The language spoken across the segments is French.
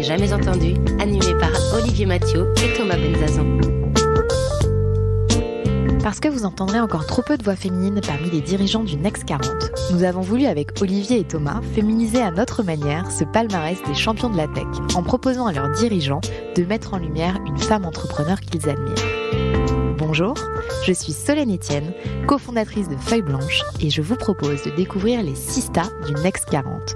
jamais entendu, animé par Olivier Mathieu et Thomas Benzazan. Parce que vous entendrez encore trop peu de voix féminines parmi les dirigeants du Next 40, nous avons voulu avec Olivier et Thomas féminiser à notre manière ce palmarès des champions de la tech en proposant à leurs dirigeants de mettre en lumière une femme entrepreneur qu'ils admirent. Bonjour, je suis Solène Etienne, cofondatrice de Feuille Blanche et je vous propose de découvrir les Sistas du Next 40.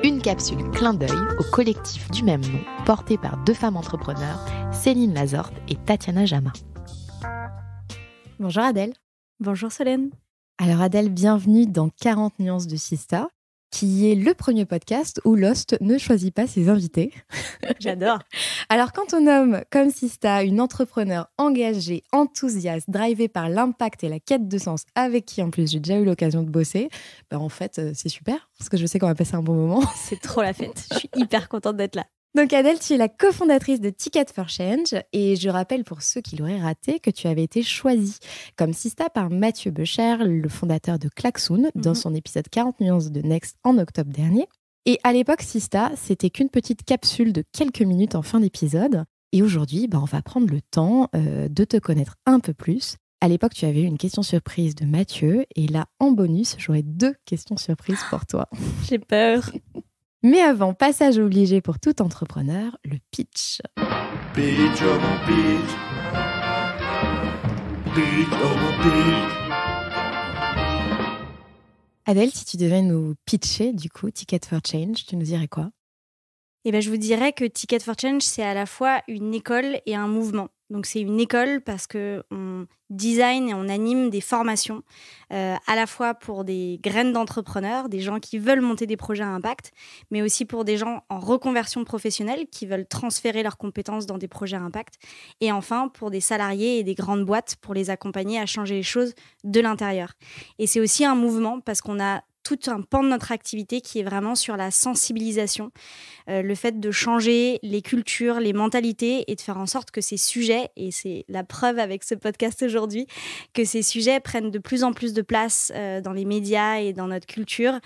Une capsule clin d'œil au collectif du même nom porté par deux femmes entrepreneurs, Céline Lazorte et Tatiana Jama. Bonjour Adèle. Bonjour Solène. Alors Adèle, bienvenue dans 40 nuances de Sistas, qui est le premier podcast où Lost ne choisit pas ses invités. J'adore. Alors quand on nomme comme Sistas une entrepreneure engagée, enthousiaste, drivée par l'impact et la quête de sens, avec qui en plus j'ai déjà eu l'occasion de bosser, en fait c'est super, parce que je sais qu'on va passer un bon moment. C'est trop la fête, je suis hyper contente d'être là. Donc Adèle, tu es la cofondatrice de Ticket for Change et je rappelle pour ceux qui l'auraient raté que tu avais été choisie comme Sista par Mathieu Becher, le fondateur de Klaxoon, dans son épisode 40 nuances de Next en octobre dernier. Et à l'époque, Sista, c'était qu'une petite capsule de quelques minutes en fin d'épisode. Et aujourd'hui, on va prendre le temps de te connaître un peu plus. À l'époque, tu avais eu une question surprise de Mathieu et là, en bonus, j'aurai 2 questions surprises pour toi. J'ai peur. Mais avant, passage obligé pour tout entrepreneur, le pitch. Pitch, oh mon pitch. Pitch, oh mon pitch. Adèle, si tu devais nous pitcher, du coup, Ticket for Change, tu nous dirais quoi ? Je vous dirais que Ticket for Change, c'est à la fois une école et un mouvement. Donc, c'est une école parce qu'on design et on anime des formations à la fois pour des graines d'entrepreneurs, des gens qui veulent monter des projets à impact, mais aussi pour des gens en reconversion professionnelle qui veulent transférer leurs compétences dans des projets à impact. Et enfin, pour des salariés et des grandes boîtes pour les accompagner à changer les choses de l'intérieur. Et c'est aussi un mouvement parce qu'on a tout un pan de notre activité qui est vraiment sur la sensibilisation, le fait de changer les cultures, les mentalités et de faire en sorte que ces sujets, et c'est la preuve avec ce podcast aujourd'hui, que ces sujets prennent de plus en plus de place dans les médias et dans notre culture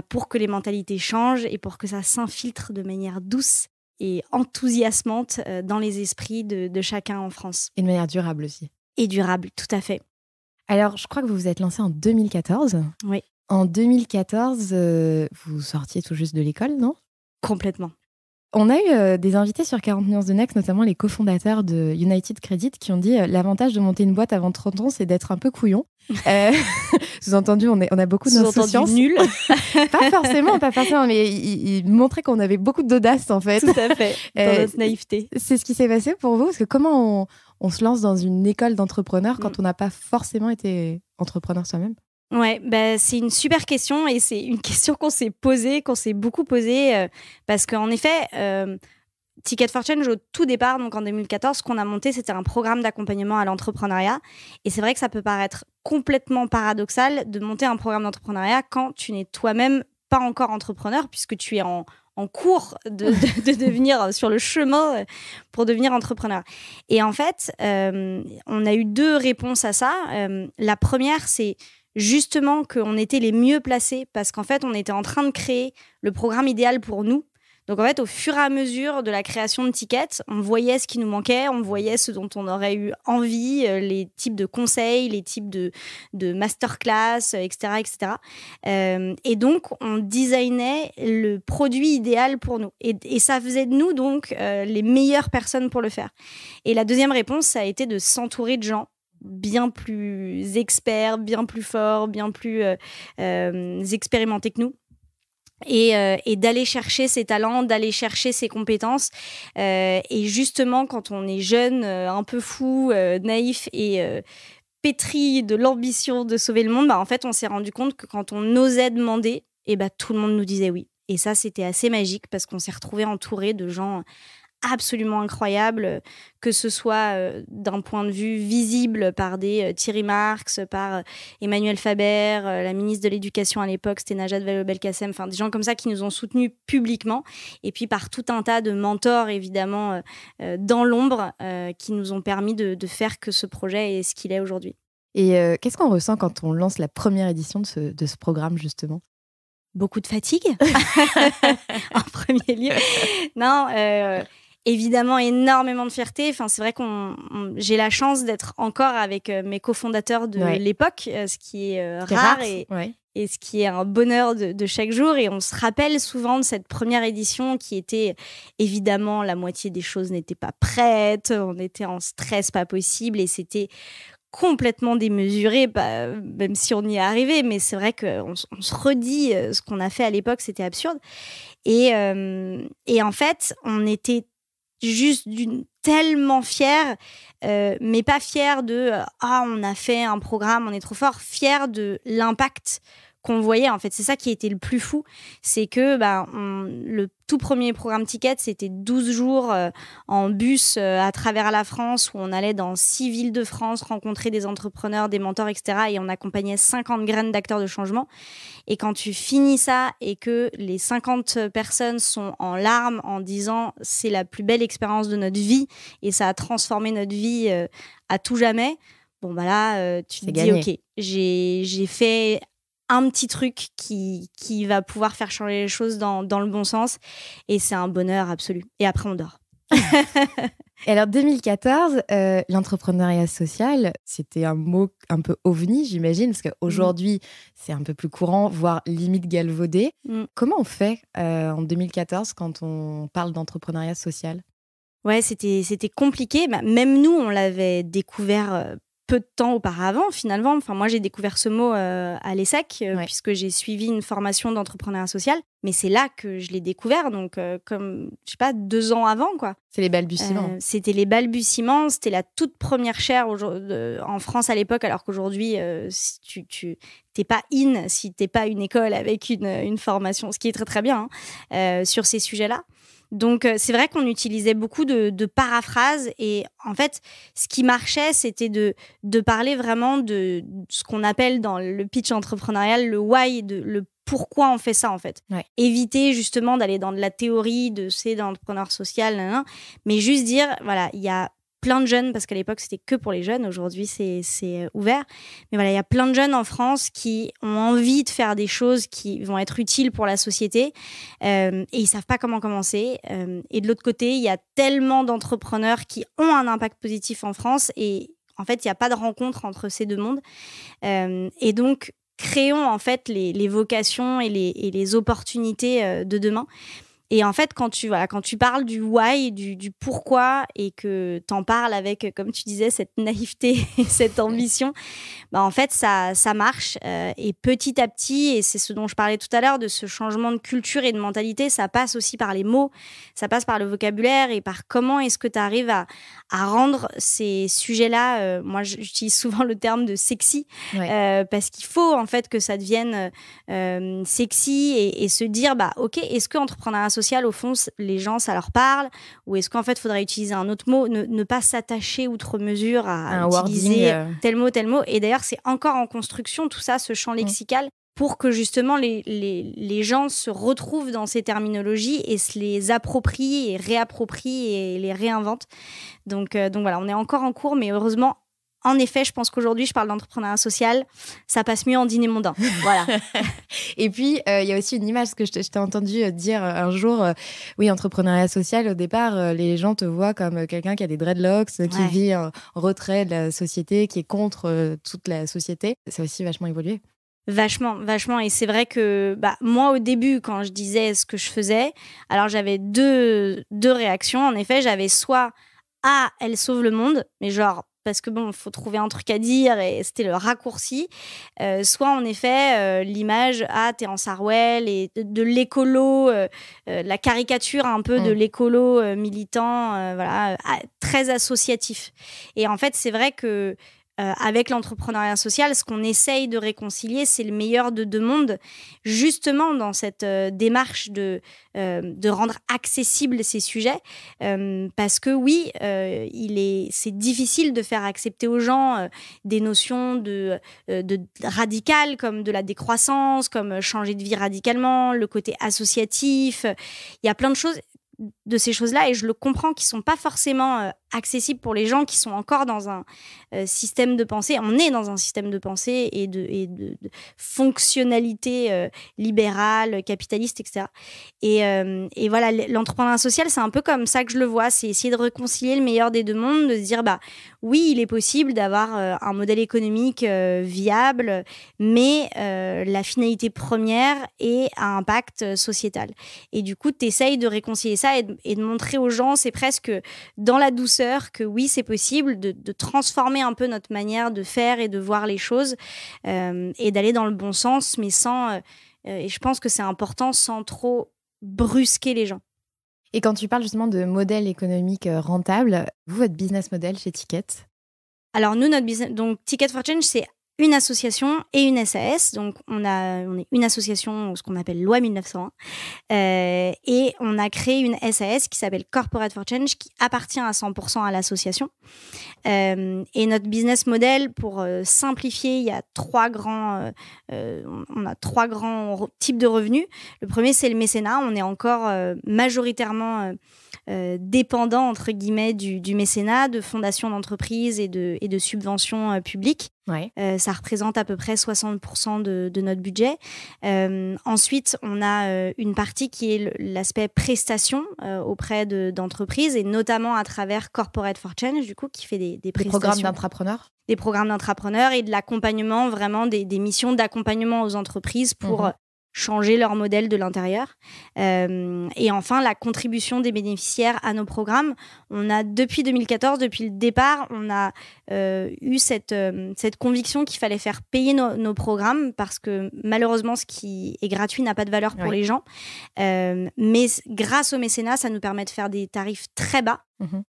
pour que les mentalités changent et pour que ça s'infiltre de manière douce et enthousiasmante dans les esprits de chacun en France. Et de manière durable aussi. Et durable, tout à fait. Alors, je crois que vous vous êtes lancé en 2014. Oui. En 2014, vous sortiez tout juste de l'école, non ? Complètement. On a eu des invités sur 40 nuances de Next, notamment les cofondateurs de United Credit, qui ont dit l'avantage de monter une boîte avant 30 ans, c'est d'être un peu couillon. Sous-entendu, on a beaucoup d'insouciance. Sous-entendu nul. Pas forcément, mais ils montraient qu'on avait beaucoup d'audace, en fait. Tout à fait, dans notre naïveté. C'est ce qui s'est passé pour vous, parce que comment on se lance dans une école d'entrepreneurs quand on n'a pas forcément été entrepreneur soi-même ? Ouais, c'est une super question et c'est une question qu'on s'est beaucoup posée parce qu'en effet, Ticket for Change, au tout départ, donc en 2014, ce qu'on a monté, c'était un programme d'accompagnement à l'entrepreneuriat. Et c'est vrai que ça peut paraître complètement paradoxal de monter un programme d'entrepreneuriat quand tu n'es toi-même pas encore entrepreneur, puisque tu es en cours de devenir sur le chemin pour devenir entrepreneur. Et en fait, on a eu 2 réponses à ça. La première, c'est justement qu'on était les mieux placés parce qu'en fait, on était en train de créer le programme idéal pour nous. Donc en fait, au fur et à mesure de la création de Ticket, on voyait ce qui nous manquait, on voyait ce dont on aurait eu envie, les types de conseils, les types de masterclass, etc., etc. Et donc, on designait le produit idéal pour nous. Et ça faisait de nous, donc, les meilleures personnes pour le faire. Et la deuxième réponse, ça a été de s'entourer de gens bien plus experts, bien plus forts, bien plus expérimentés que nous. Et d'aller chercher ses talents, d'aller chercher ses compétences. Et justement, quand on est jeune, un peu fou, naïf et pétri de l'ambition de sauver le monde, en fait, on s'est rendu compte que quand on osait demander, tout le monde nous disait oui. Et ça, c'était assez magique parce qu'on s'est retrouvés entourés de gens absolument incroyable, que ce soit d'un point de vue visible par des Thierry Marx, par Emmanuel Faber, la ministre de l'Éducation à l'époque, c'était Najat Vallaud-Belkacem, enfin des gens comme ça qui nous ont soutenus publiquement, et puis par tout un tas de mentors évidemment dans l'ombre qui nous ont permis de faire que ce projet est ce qu'il est aujourd'hui. Et qu'est-ce qu'on ressent quand on lance la première édition de ce programme justement ? Beaucoup de fatigue, en premier lieu. Non, évidemment, énormément de fierté. Enfin, c'est vrai j'ai la chance d'être encore avec mes cofondateurs de l'époque, ce qui est rare et ce qui est un bonheur de chaque jour. Et on se rappelle souvent de cette première édition qui était, évidemment, la moitié des choses n'étaient pas prêtes. On était en stress pas possible et c'était complètement démesuré, même si on y est arrivé, mais c'est vrai qu'on se redit ce qu'on a fait à l'époque, c'était absurde. Et en fait, on était juste tellement fiers, mais pas fiers de on a fait un programme, on est trop fort, fiers de l'impact qu'on voyait. En fait, c'est ça qui était le plus fou, c'est que le tout premier programme Ticket, c'était 12 jours en bus à travers la France, où on allait dans 6 villes de France rencontrer des entrepreneurs, des mentors, etc. Et on accompagnait 50 graines d'acteurs de changement. Et quand tu finis ça et que les 50 personnes sont en larmes en disant « c'est la plus belle expérience de notre vie et ça a transformé notre vie à tout jamais », bon là, tu te dis « ok, j'ai fait un petit truc qui va pouvoir faire changer les choses dans le bon sens ». Et c'est un bonheur absolu. Et après, on dort. Et alors, 2014, l'entrepreneuriat social, c'était un mot un peu ovni, j'imagine, parce qu'aujourd'hui, c'est un peu plus courant, voire limite galvaudé. Comment on fait en 2014 quand on parle d'entrepreneuriat social ? Ouais, c'était compliqué. Même nous, on l'avait découvert peu de temps auparavant, finalement. Enfin, moi, j'ai découvert ce mot à l'ESSEC, puisque j'ai suivi une formation d'entrepreneuriat social. Mais c'est là que je l'ai découvert, donc comme, je sais pas, 2 ans avant, quoi. C'est les balbutiements. C'était les balbutiements. C'était la toute première chaire en France à l'époque, alors qu'aujourd'hui, tu t'es pas in si t'es pas une école avec une formation, ce qui est très, très bien, sur ces sujets-là. Donc, c'est vrai qu'on utilisait beaucoup de paraphrases et en fait, ce qui marchait, c'était de parler vraiment de ce qu'on appelle dans le pitch entrepreneurial le why, le pourquoi on fait ça en fait. Éviter justement d'aller dans de la théorie de l'entrepreneur social, mais juste dire, voilà, il y a plein de jeunes, parce qu'à l'époque, c'était que pour les jeunes. Aujourd'hui, c'est ouvert. Mais voilà, il y a plein de jeunes en France qui ont envie de faire des choses qui vont être utiles pour la société et ils savent pas comment commencer. Et de l'autre côté, il y a tellement d'entrepreneurs qui ont un impact positif en France et en fait, il n'y a pas de rencontre entre ces deux mondes. Et donc, créons en fait les vocations et les opportunités de demain. Et en fait, quand tu parles du why, du pourquoi, et que t'en parles avec, comme tu disais, cette naïveté et cette ambition, en fait, ça marche. Et petit à petit, et c'est ce dont je parlais tout à l'heure, de ce changement de culture et de mentalité, ça passe aussi par les mots, ça passe par le vocabulaire et par comment est-ce que tu arrives à rendre ces sujets-là, moi j'utilise souvent le terme de sexy, parce qu'il faut en fait que ça devienne sexy et se dire, ok, est-ce que entrepreneuriat social, au fond, les gens, ça leur parle, ou est-ce qu'en fait, il faudrait utiliser un autre mot, ne pas s'attacher outre mesure à utiliser tel mot. Et d'ailleurs, c'est encore en construction, tout ça, ce champ lexical, pour que justement les gens se retrouvent dans ces terminologies et se les approprient et réapproprient et les réinventent. Donc voilà, on est encore en cours, mais heureusement, en effet, je pense qu'aujourd'hui, je parle d'entrepreneuriat social, ça passe mieux en dîner mondain. Voilà. Et puis, il y a aussi une image, parce que je t'ai entendu dire un jour, oui, entrepreneuriat social, au départ, les gens te voient comme quelqu'un qui a des dreadlocks, qui vit en retrait de la société, qui est contre toute la société. Ça a aussi vachement évolué. Vachement. Et c'est vrai que moi, au début, quand je disais ce que je faisais, alors j'avais deux réactions. En effet, j'avais soit « Ah, elle sauve le monde », mais genre... parce que il faut trouver un truc à dire et c'était le raccourci. Soit en effet, l'image, t'es en Sarwell et de l'écolo, la caricature un peu de l'écolo militant, très associatif. Et en fait, c'est vrai que avec l'entrepreneuriat social, ce qu'on essaye de réconcilier, c'est le meilleur de deux mondes, justement dans cette démarche de rendre accessibles ces sujets, parce que oui, c'est difficile de faire accepter aux gens des notions de radicales, comme de la décroissance, comme changer de vie radicalement, le côté associatif. Il y a plein de choses de ces choses-là, et je le comprends, qui sont pas forcément accessibles pour les gens qui sont encore dans un système de pensée. On est dans un système de pensée et de fonctionnalité libérale, capitaliste, etc. Et voilà, l'entrepreneuriat social, c'est un peu comme ça que je le vois. C'est essayer de réconcilier le meilleur des deux mondes, de se dire, oui, il est possible d'avoir un modèle économique viable, mais la finalité première est à impact sociétal. Et du coup, tu essayes de réconcilier ça et de montrer aux gens, c'est presque dans la douceur, que oui, c'est possible de transformer un peu notre manière de faire et de voir les choses et d'aller dans le bon sens, mais sans... et je pense que c'est important, sans trop brusquer les gens. Et quand tu parles justement de modèle économique rentable, vous, votre business model chez Ticket? Alors nous, notre business, donc Ticket for Change, c'est une association et une SAS. Donc on est une association, ce qu'on appelle loi 1901, et on a créé une SAS qui s'appelle Corporate for Change, qui appartient à 100% à l'association. Et notre business model, pour simplifier, il y a on a trois grands types de revenus. Le premier, c'est le mécénat. On est encore majoritairement dépendant, entre guillemets, du mécénat, de fondations d'entreprises et de subventions publiques. Ouais. Ça représente à peu près 60% de notre budget. Ensuite, on a une partie qui est l'aspect prestation auprès d'entreprises, et notamment à travers Corporate for Change, du coup, qui fait des prestations. Des programmes d'entrepreneurs. Des programmes d'entrepreneurs et de l'accompagnement, vraiment des missions d'accompagnement aux entreprises pour changer leur modèle de l'intérieur. Et enfin, la contribution des bénéficiaires à nos programmes. On a, depuis 2014, depuis le départ, on a eu cette conviction qu'il fallait faire payer nos programmes, parce que malheureusement, ce qui est gratuit n'a pas de valeur pour les gens. Mais grâce au mécénat, ça nous permet de faire des tarifs très bas,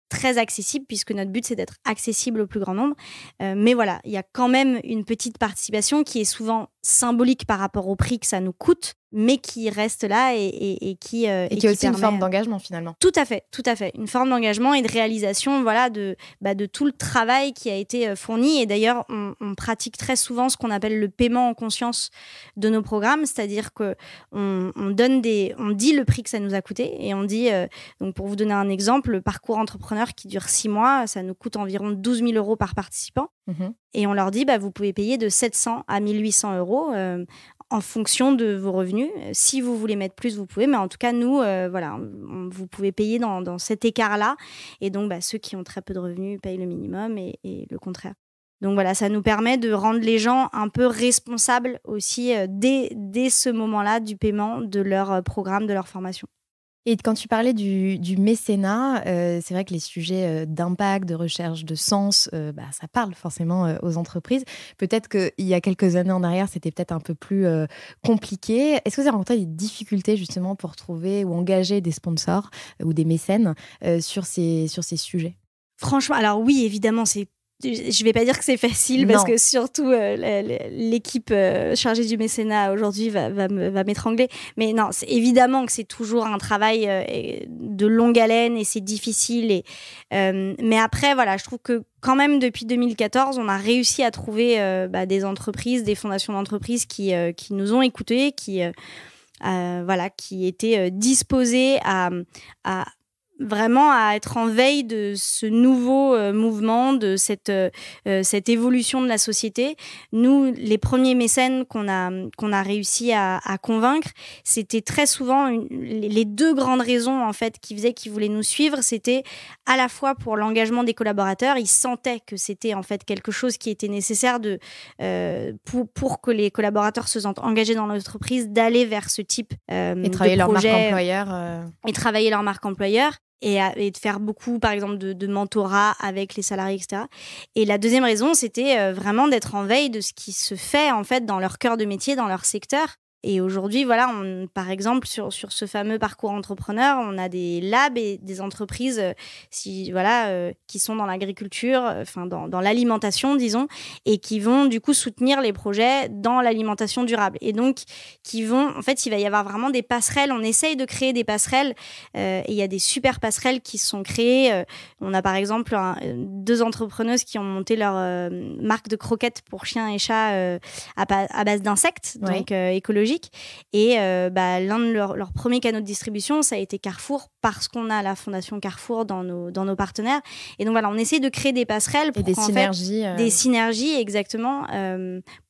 très accessibles, puisque notre but, c'est d'être accessible au plus grand nombre. Mais voilà, il y a quand même une petite participation qui est souvent symbolique par rapport au prix que ça nous coûte, mais qui reste là et qui est aussi une forme d'engagement, finalement. Tout à fait. Une forme d'engagement et de réalisation, voilà, de tout le travail qui a été fourni. Et d'ailleurs, on pratique très souvent ce qu'on appelle le paiement en conscience de nos programmes, c'est-à-dire que on dit le prix que ça nous a coûté, et on dit, donc pour vous donner un exemple, le parcours entrepreneur qui dure 6 mois, ça nous coûte environ 12 000 € par participant. Et on leur dit, vous pouvez payer de 700 à 1 800 € en fonction de vos revenus. Si vous voulez mettre plus, vous pouvez. Mais en tout cas, nous, vous pouvez payer dans cet écart-là. Et donc, ceux qui ont très peu de revenus payent le minimum et le contraire. Donc voilà, ça nous permet de rendre les gens un peu responsables aussi dès ce moment-là du paiement de leur programme, de leur formation. Et quand tu parlais du mécénat, c'est vrai que les sujets d'impact, de recherche de sens, ça parle forcément aux entreprises. Peut-être qu'il y a quelques années en arrière, c'était peut-être un peu plus compliqué. Est-ce que vous avez rencontré des difficultés justement pour trouver ou engager des sponsors ou des mécènes sur ces sujets? Franchement, alors oui, évidemment, je vais pas dire que c'est facile, parce que surtout l'équipe chargée du mécénat aujourd'hui va m'étrangler. Mais non, c'est évidemment que c'est toujours un travail de longue haleine et c'est difficile. Mais après, voilà, je trouve que quand même depuis 2014, on a réussi à trouver des entreprises, des fondations d'entreprises qui nous ont écoutés, qui étaient disposées à vraiment à être en veille de ce nouveau mouvement, de cette évolution de la société. Nous, les premiers mécènes qu'on a réussi à convaincre, c'était très souvent les deux grandes raisons en fait qui faisaient qu'ils voulaient nous suivre. C'était à la fois pour l'engagement des collaborateurs. Ils sentaient que c'était en fait quelque chose qui était nécessaire pour que les collaborateurs se sentent engagés dans l'entreprise, d'aller vers ce type et travailler de projet, leur marque employeur. Et travailler leur marque employeur. Et de faire beaucoup, par exemple, de mentorat avec les salariés, etc. Et la deuxième raison, c'était vraiment d'être en veille de ce qui se fait, en fait, dans leur cœur de métier, dans leur secteur. Et aujourd'hui, voilà, par exemple, sur ce fameux parcours entrepreneur, on a des labs et des entreprises qui sont dans l'agriculture, dans l'alimentation, disons, et qui vont du coup soutenir les projets dans l'alimentation durable. Et donc, il va y avoir vraiment des passerelles. On essaye de créer des passerelles et il y a des super passerelles qui sont créées. On a par exemple 2 entrepreneuses qui ont monté leur marque de croquettes pour chiens et chats à base d'insectes, donc écologiques. écologique. Et l'un de leurs premiers canaux de distribution, ça a été Carrefour, parce qu'on a la Fondation Carrefour dans nos partenaires. Et donc voilà, on essaie de créer des passerelles pour des synergies. Des synergies, exactement,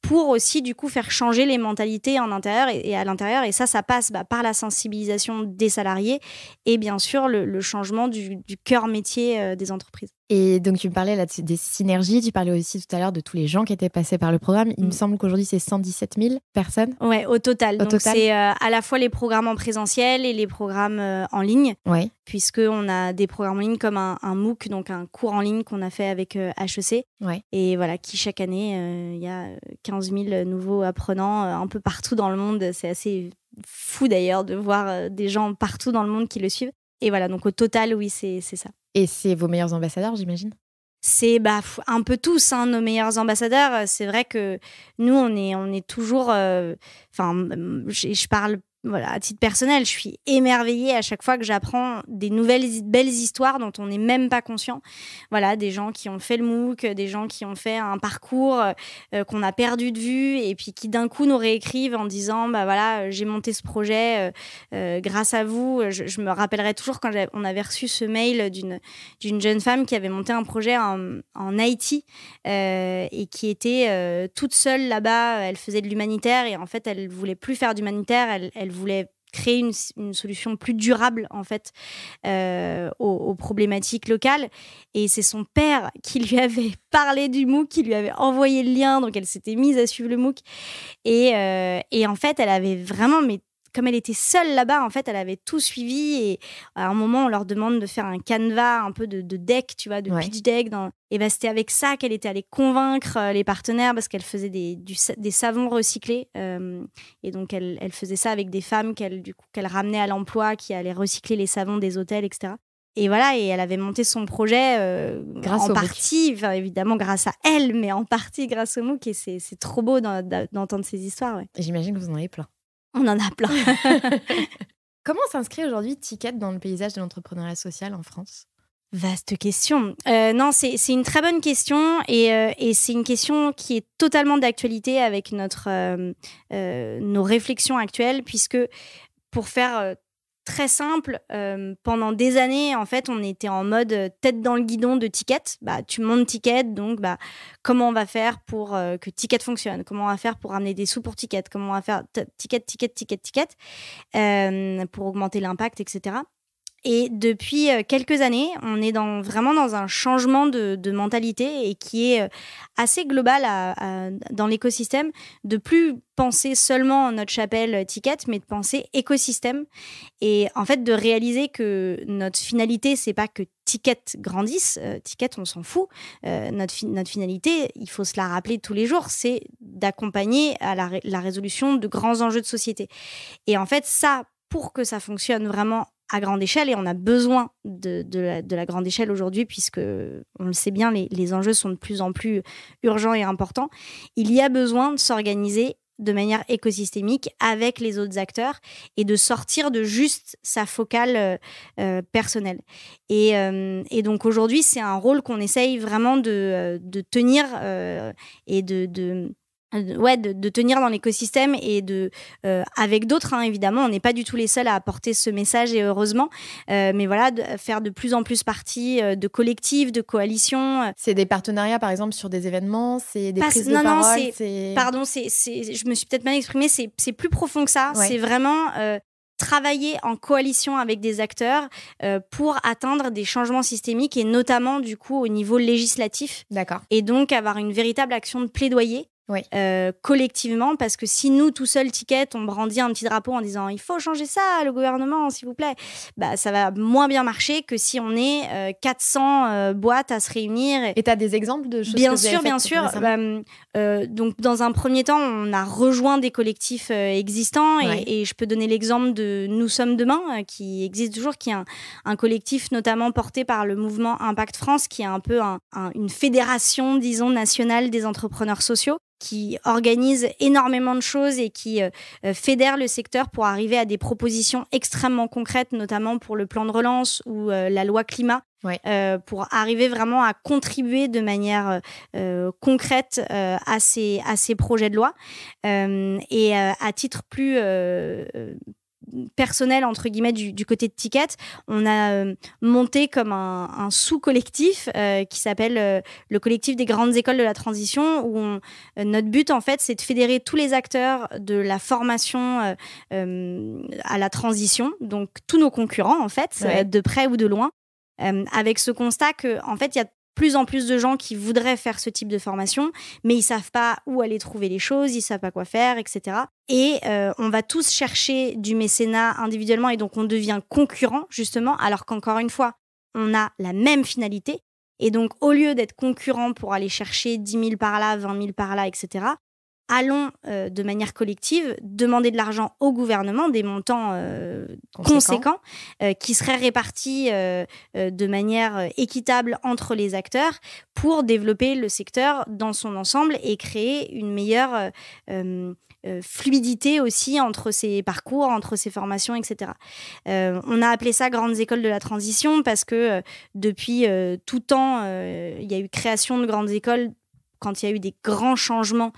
pour aussi du coup faire changer les mentalités en intérieur et à l'intérieur. Et ça passe par la sensibilisation des salariés et bien sûr le changement du cœur métier des entreprises. Et donc, tu me parlais là des synergies, tu parlais aussi tout à l'heure de tous les gens qui étaient passés par le programme. Il me semble qu'aujourd'hui, c'est 117 000 personnes. Ouais, au total. Donc, c'est à la fois les programmes en présentiel et les programmes en ligne. Ouais. Puisqu'on a des programmes en ligne comme un MOOC, donc un cours en ligne qu'on a fait avec HEC. Ouais. Et voilà, qui chaque année, il y a 15 000 nouveaux apprenants un peu partout dans le monde. C'est assez fou d'ailleurs de voir des gens partout dans le monde qui le suivent. Et voilà, donc au total, oui, c'est ça. Et c'est vos meilleurs ambassadeurs, j'imagine ? C'est un peu tous nos meilleurs ambassadeurs. C'est vrai que nous, on est toujours... je parle... Voilà, à titre personnel, je suis émerveillée à chaque fois que j'apprends des nouvelles belles histoires dont on n'est même pas conscient. Voilà, des gens qui ont fait le MOOC, des gens qui ont fait un parcours qu'on a perdu de vue et puis qui d'un coup nous réécrivent en disant voilà, j'ai monté ce projet grâce à vous. Je me rappellerai toujours quand on avait reçu ce mail d'une jeune femme qui avait monté un projet en Haïti et qui était toute seule là-bas. Elle faisait de l'humanitaire et en fait, elle voulait plus faire d'humanitaire. Elle voulait créer une solution plus durable en fait aux problématiques locales, et c'est son père qui lui avait parlé du MOOC, qui lui avait envoyé le lien, donc elle s'était mise à suivre le MOOC et en fait elle avait vraiment, mais comme elle était seule là-bas, en fait, elle avait tout suivi. Et à un moment, on leur demande de faire un canevas, un peu de deck, tu vois, de pitch deck. Et c'était avec ça qu'elle était allée convaincre les partenaires, parce qu'elle faisait des savons recyclés. Et donc, elle faisait ça avec des femmes qu'elle ramenait à l'emploi, qui allaient recycler les savons des hôtels, etc. Et voilà, et elle avait monté son projet grâce en partie, évidemment grâce à elle, mais en partie grâce au MOOC. Et c'est trop beau d'entendre ces histoires. Ouais. Et j'imagine que vous en avez plein. On en a plein. Comment s'inscrit aujourd'hui Ticket dans le paysage de l'entrepreneuriat social en France ? Vaste question. Non, c'est une très bonne question et c'est une question qui est totalement d'actualité avec nos réflexions actuelles, puisque pour faire très simple, pendant des années, en fait, on était en mode tête dans le guidon de Ticket. Tu montes Ticket, donc comment on va faire pour que Ticket fonctionne ? Comment on va faire pour ramener des sous pour Ticket ? Comment on va faire Ticket pour augmenter l'impact, etc. Et depuis quelques années, on est vraiment dans un changement de mentalité et qui est assez global dans l'écosystème, de plus penser seulement en notre chapelle Ticket, mais de penser écosystème. Et en fait, de réaliser que notre finalité, c'est pas que Ticket grandisse. Ticket, on s'en fout. Notre finalité, il faut se la rappeler tous les jours, c'est d'accompagner à la résolution de grands enjeux de société. Et en fait, ça, pour que ça fonctionne vraiment à grande échelle, et on a besoin de la grande échelle aujourd'hui, puisque on le sait bien, les enjeux sont de plus en plus urgents et importants. Il y a besoin de s'organiser de manière écosystémique avec les autres acteurs et de sortir de juste sa focale personnelle. Et donc aujourd'hui, c'est un rôle qu'on essaye vraiment de tenir et de tenir dans l'écosystème et avec d'autres, évidemment. On n'est pas du tout les seuls à apporter ce message, et heureusement. Mais voilà, de faire de plus en plus partie de collectifs, de coalitions. C'est des partenariats, par exemple, sur des événements, c'est des prises de parole. Pardon, je me suis peut-être mal exprimée, c'est plus profond que ça. Ouais. C'est vraiment travailler en coalition avec des acteurs pour atteindre des changements systémiques, et notamment, du coup, au niveau législatif. D'accord. Et donc, avoir une véritable action de plaidoyer. Oui. Collectivement, parce que si nous, tout seuls, Ticket, on brandit un petit drapeau en disant il faut changer ça, le gouvernement, s'il vous plaît, ça va moins bien marcher que si on est 400 boîtes à se réunir. Et tu as des exemples de choses bien que vous avez faites? Bien sûr. Donc, dans un premier temps, on a rejoint des collectifs existants, et je peux donner l'exemple de Nous sommes demain, qui existe toujours, qui est un collectif notamment porté par le mouvement Impact France, qui est un peu une fédération, disons, nationale des entrepreneurs sociaux, qui organise énormément de choses et qui fédère le secteur pour arriver à des propositions extrêmement concrètes, notamment pour le plan de relance ou la loi climat. Ouais. Pour arriver vraiment à contribuer de manière concrète à ces projets de loi. Et à titre plus personnel, entre guillemets, du côté de Ticket, on a monté comme un sous-collectif qui s'appelle le collectif des grandes écoles de la transition, où notre but, en fait, c'est de fédérer tous les acteurs de la formation à la transition, donc tous nos concurrents, en fait, de près ou de loin, avec ce constat que, en fait, il y a plus en plus de gens qui voudraient faire ce type de formation, mais ils savent pas où aller trouver les choses, ils savent pas quoi faire, etc. Et on va tous chercher du mécénat individuellement, et donc on devient concurrent, justement, alors qu'encore une fois, on a la même finalité. Et donc, au lieu d'être concurrent pour aller chercher 10 000 par là, 20 000 par là, etc., allons de manière collective demander de l'argent au gouvernement, des montants conséquents qui seraient répartis de manière équitable entre les acteurs pour développer le secteur dans son ensemble et créer une meilleure fluidité aussi entre ces parcours, entre ces formations, etc. On a appelé ça grandes écoles de la transition parce que depuis tout temps, il y a eu création de grandes écoles quand il y a eu des grands changements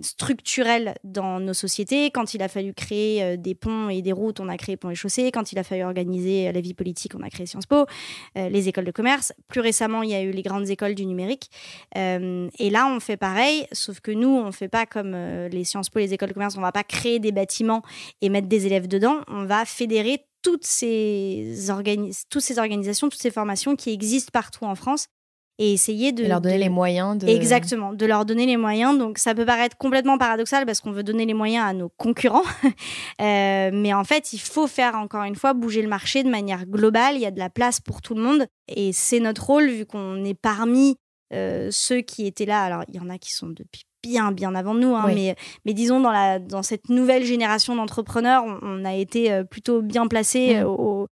structurels dans nos sociétés, quand il a fallu créer des ponts et des routes, on a créé Ponts et Chaussées, quand il a fallu organiser la vie politique, on a créé Sciences Po, les écoles de commerce. Plus récemment, il y a eu les grandes écoles du numérique. Et là, on fait pareil, sauf que nous, on ne fait pas comme les Sciences Po, les écoles de commerce, on ne va pas créer des bâtiments et mettre des élèves dedans, on va fédérer toutes ces organisations, toutes ces formations qui existent partout en France, et essayer de leur donner les moyens de... Exactement, de leur donner les moyens. Donc ça peut paraître complètement paradoxal parce qu'on veut donner les moyens à nos concurrents, mais en fait il faut faire, encore une fois, bouger le marché de manière globale. Il y a de la place pour tout le monde et c'est notre rôle, vu qu'on est parmi ceux qui étaient là. Alors il y en a qui sont depuis bien avant nous, hein, oui. mais disons dans cette nouvelle génération d'entrepreneurs, on a été plutôt bien placés.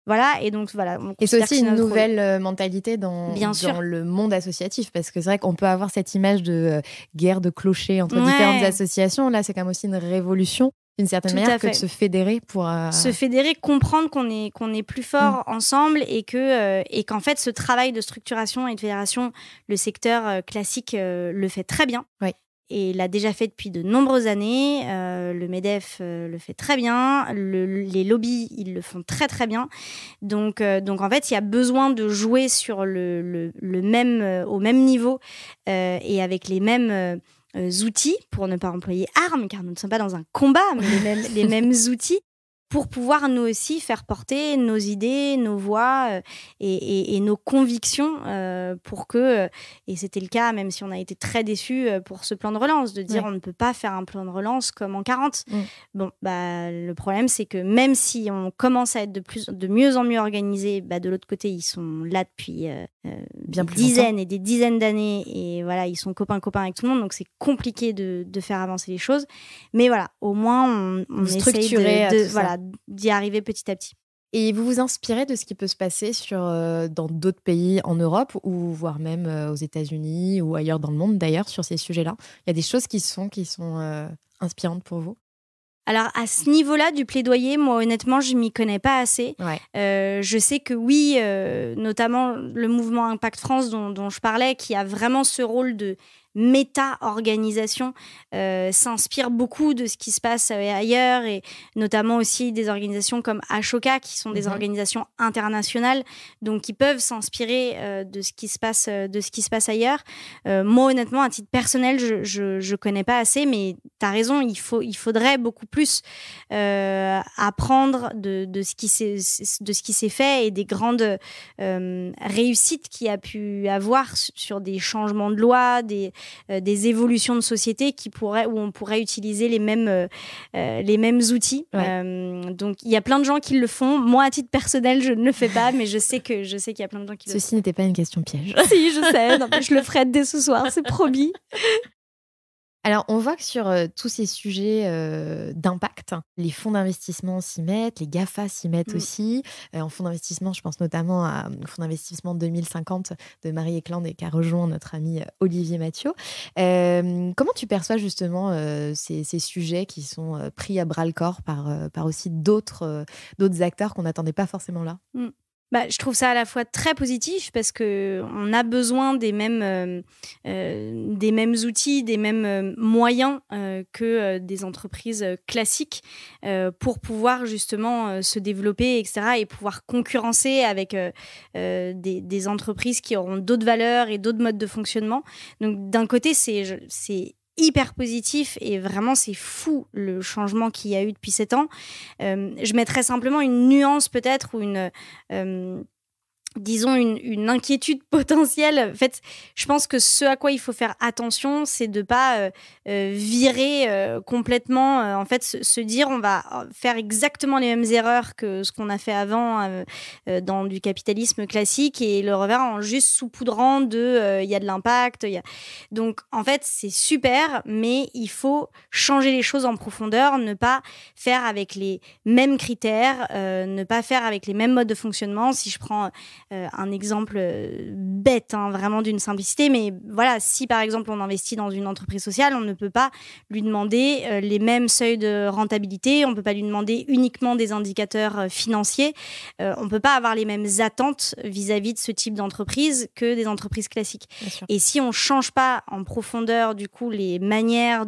Voilà, et donc voilà. Et c'est aussi une nouvelle mentalité dans le monde associatif, parce que c'est vrai qu'on peut avoir cette image de guerre de clochers entre différentes associations. Là, c'est quand même aussi une révolution, d'une certaine manière, que de se fédérer pour... Se fédérer, comprendre qu'on est plus fort ensemble et qu'en fait, ce travail de structuration et de fédération, le secteur classique le fait très bien. Oui. Et l'a déjà fait depuis de nombreuses années. Le MEDEF le fait très bien. Les lobbies, ils le font très très bien. Donc en fait, il y a besoin de jouer sur le même, au même niveau et avec les mêmes outils, pour ne pas employer armes, car nous ne sommes pas dans un combat, mais les mêmes outils, pour pouvoir nous aussi faire porter nos idées, nos voix et nos convictions pour que, et c'était le cas, même si on a été très déçus pour ce plan de relance, de dire on ne peut pas faire un plan de relance comme en 40. Bon, le problème, c'est que même si on commence à être de mieux en mieux organisés, de l'autre côté, ils sont là depuis des dizaines et des dizaines d'années, et voilà, ils sont copains avec tout le monde, donc c'est compliqué de faire avancer les choses. Mais voilà, au moins, on essaye d'y arriver petit à petit. Et vous vous inspirez de ce qui peut se passer dans d'autres pays en Europe, ou voire même aux États-Unis ou ailleurs dans le monde d'ailleurs, sur ces sujets-là? Il y a des choses qui sont inspirantes pour vous? Alors, à ce niveau-là du plaidoyer, moi, honnêtement, je ne m'y connais pas assez. Je sais que oui, notamment le mouvement Impact France dont je parlais, qui a vraiment ce rôle de méta-organisation, s'inspire beaucoup de ce qui se passe ailleurs, et notamment aussi des organisations comme Ashoka, qui sont des organisations internationales, donc qui peuvent s'inspirer de ce qui se passe ailleurs. Moi, honnêtement, à titre personnel, je connais pas assez, mais tu as raison, il faudrait beaucoup plus apprendre de ce qui s'est fait et des grandes réussites qu'il y a pu avoir sur des changements de loi, des évolutions de société où on pourrait utiliser les mêmes outils. Donc il y a plein de gens qui le font. Moi, à titre personnel, je ne le fais pas, mais je sais qu'il y a plein de gens qui le font. Ceci n'était pas une question piège. Si, je sais. Non, mais je le ferai dès ce soir, c'est promis. Alors, on voit que sur tous ces sujets d'impact, les fonds d'investissement s'y mettent, les GAFA s'y mettent aussi. En fonds d'investissement, je pense notamment au fonds d'investissement 2050 de Marie Eklund et qui a rejoint notre ami Olivier Mathieu. Comment tu perçois justement ces sujets qui sont pris à bras-le-corps par aussi d'autres acteurs qu'on n'attendait pas forcément là? Je trouve ça à la fois très positif parce qu'on a besoin des mêmes outils, des mêmes moyens que des entreprises classiques pour pouvoir justement se développer, etc. et pouvoir concurrencer avec des entreprises qui auront d'autres valeurs et d'autres modes de fonctionnement. Donc d'un côté, c'est hyper positif et vraiment c'est fou le changement qu'il y a eu depuis 7 ans. Je mettrais simplement une nuance peut-être ou disons une inquiétude potentielle. En fait, je pense que ce à quoi il faut faire attention, c'est de pas virer complètement. En fait, se dire on va faire exactement les mêmes erreurs que ce qu'on a fait avant dans du capitalisme classique et le refaire en juste saupoudrant de il y a de l'impact. Donc, en fait, c'est super, mais il faut changer les choses en profondeur, ne pas faire avec les mêmes critères, ne pas faire avec les mêmes modes de fonctionnement. Si je prends un exemple bête, vraiment d'une simplicité, mais voilà, si par exemple on investit dans une entreprise sociale, on ne peut pas lui demander les mêmes seuils de rentabilité, on ne peut pas lui demander uniquement des indicateurs financiers, on ne peut pas avoir les mêmes attentes vis-à-vis de ce type d'entreprise que des entreprises classiques. Et si on ne change pas en profondeur du coup les manières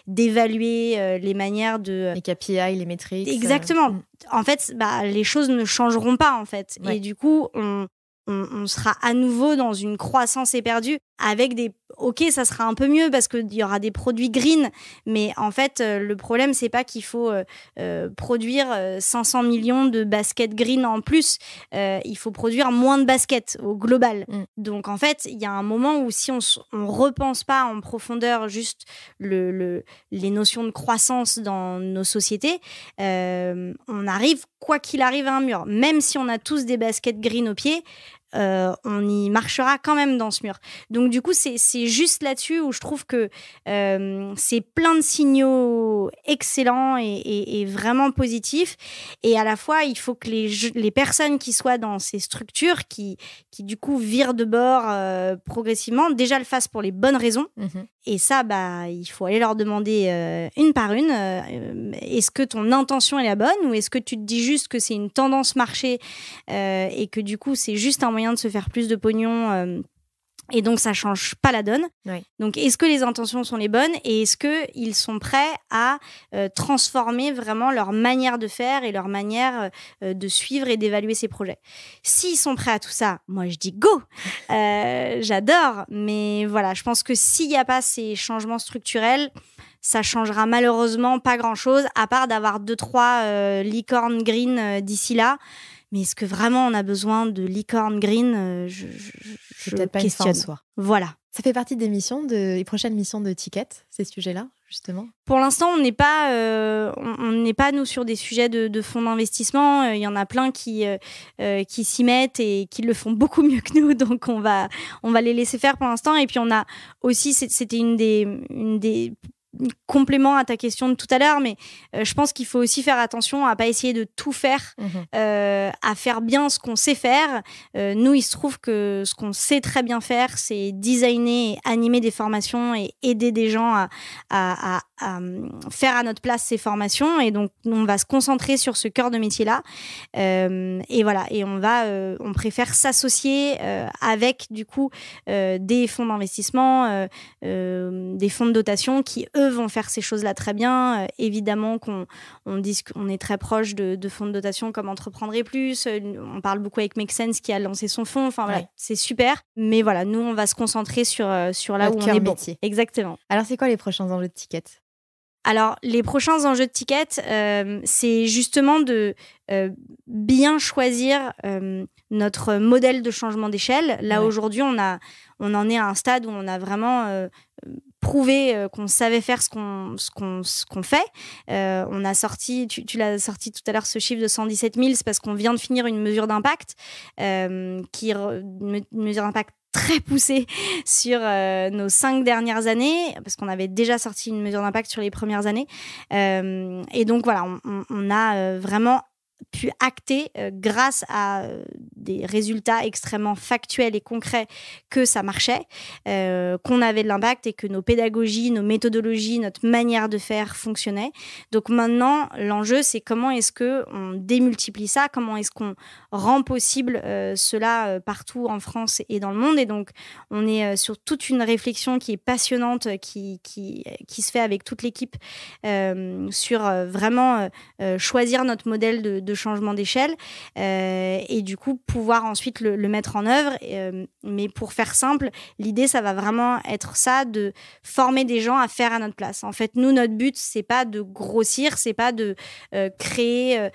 d'évaluer, les manières de... Les KPI, les métriques. Exactement. En fait, les choses ne changeront pas, en fait. Ouais. Et du coup, on sera à nouveau dans une croissance éperdue avec des... Ok, ça sera un peu mieux parce qu'il y aura des produits green, mais en fait, le problème, c'est pas qu'il faut produire 500 millions de baskets green en plus. Il faut produire moins de baskets au global. Donc, en fait, il y a un moment où si on repense pas en profondeur juste les notions de croissance dans nos sociétés, on arrive, quoi qu'il arrive, à un mur. Même si on a tous des baskets green au pied, on y marchera quand même dans ce mur. Donc du coup, c'est juste là-dessus où je trouve que c'est plein de signaux excellents et vraiment positifs. Et à la fois, il faut que les personnes qui soient dans ces structures, qui du coup virent de bord progressivement, déjà le fassent pour les bonnes raisons. Et ça, il faut aller leur demander une par une, est-ce que ton intention est la bonne ou est-ce que tu te dis juste que c'est une tendance marché et que du coup, c'est juste un moyen de se faire plus de pognon et donc ça change pas la donne. Oui. Donc est-ce que les intentions sont les bonnes et est-ce qu'ils sont prêts à transformer vraiment leur manière de faire et leur manière de suivre et d'évaluer ces projets. S'ils sont prêts à tout ça, moi je dis go. J'adore, mais voilà, je pense que s'il n'y a pas ces changements structurels, ça changera malheureusement pas grand-chose à part d'avoir 2-3 licornes green d'ici là. Mais est-ce que vraiment on a besoin de licorne green? Je peut-être pas questionne. Une fin en soi. Voilà. Ça fait partie des prochaines missions de Ticket, ces sujets-là, justement? Pour l'instant, on n'est pas nous sur des sujets de fonds d'investissement. Il y en a plein qui s'y mettent et qui le font beaucoup mieux que nous, donc on va les laisser faire pour l'instant. Et puis on a aussi, c'était une des complément à ta question de tout à l'heure, mais je pense qu'il faut aussi faire attention à pas essayer de tout faire, à faire bien ce qu'on sait faire. Nous, il se trouve que ce qu'on sait très bien faire, c'est designer et animer des formations et aider des gens à faire à notre place ces formations. Et donc, on va se concentrer sur ce cœur de métier-là. Et voilà, et on préfère s'associer avec, du coup, des fonds d'investissement, des fonds de dotation qui, eux, vont faire ces choses-là très bien. Évidemment qu'on dit qu'on est très proche de fonds de dotation comme Entreprendre et Plus. On parle beaucoup avec Make Sense qui a lancé son fonds. Enfin, voilà, c'est super. Mais voilà, nous, on va se concentrer sur là notre où on est bon. Métier. Exactement. Alors, c'est quoi les prochains enjeux de Ticket ? Alors, les prochains enjeux de Ticket, c'est justement de bien choisir notre modèle de changement d'échelle. Là, aujourd'hui, on en est à un stade où on a vraiment prouvé qu'on savait faire ce qu'on fait. On a sorti, tu l'as sorti tout à l'heure, ce chiffre de 117 000, c'est parce qu'on vient de finir une mesure d'impact, une mesure d'impact très poussé sur nos 5 dernières années, parce qu'on avait déjà sorti une mesure d'impact sur les premières années. Et donc, voilà, on a vraiment pu acter grâce à des résultats extrêmement factuels et concrets que ça marchait, qu'on avait de l'impact et que nos pédagogies, nos méthodologies, notre manière de faire fonctionnait. Donc maintenant, l'enjeu, c'est comment est-ce qu'on démultiplie ça, comment est-ce qu'on rend possible cela partout en France et dans le monde. Et donc, on est sur toute une réflexion qui est passionnante, qui se fait avec toute l'équipe sur vraiment choisir notre modèle de changement d'échelle et du coup pouvoir ensuite le mettre en œuvre. Mais pour faire simple, l'idée, ça va vraiment être ça, de former des gens à faire à notre place. En fait, nous, notre but, c'est pas de grossir, c'est pas de créer,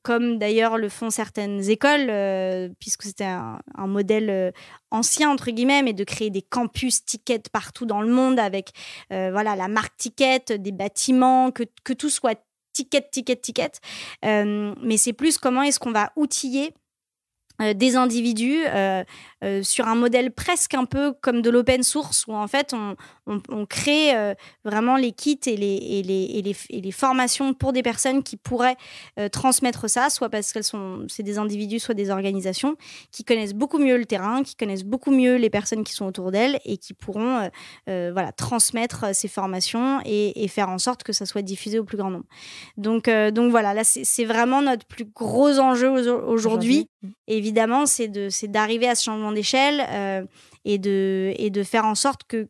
comme d'ailleurs le font certaines écoles, puisque c'était un modèle ancien, entre guillemets, mais de créer des campus Ticket partout dans le monde avec voilà, la marque Ticket, des bâtiments, que tout soit Ticket. Mais c'est plus comment est-ce qu'on va outiller des individus sur un modèle presque un peu comme de l'open source, où en fait on crée vraiment les kits et les formations pour des personnes qui pourraient transmettre ça, soit parce c'est des individus, soit des organisations qui connaissent beaucoup mieux le terrain, qui connaissent beaucoup mieux les personnes qui sont autour d'elles et qui pourront voilà, transmettre ces formations et faire en sorte que ça soit diffusé au plus grand nombre. Donc voilà, là c'est vraiment notre plus gros enjeu aujourd'hui. Évidemment, c'est d'arriver à ce changement d'échelle et de faire en sorte que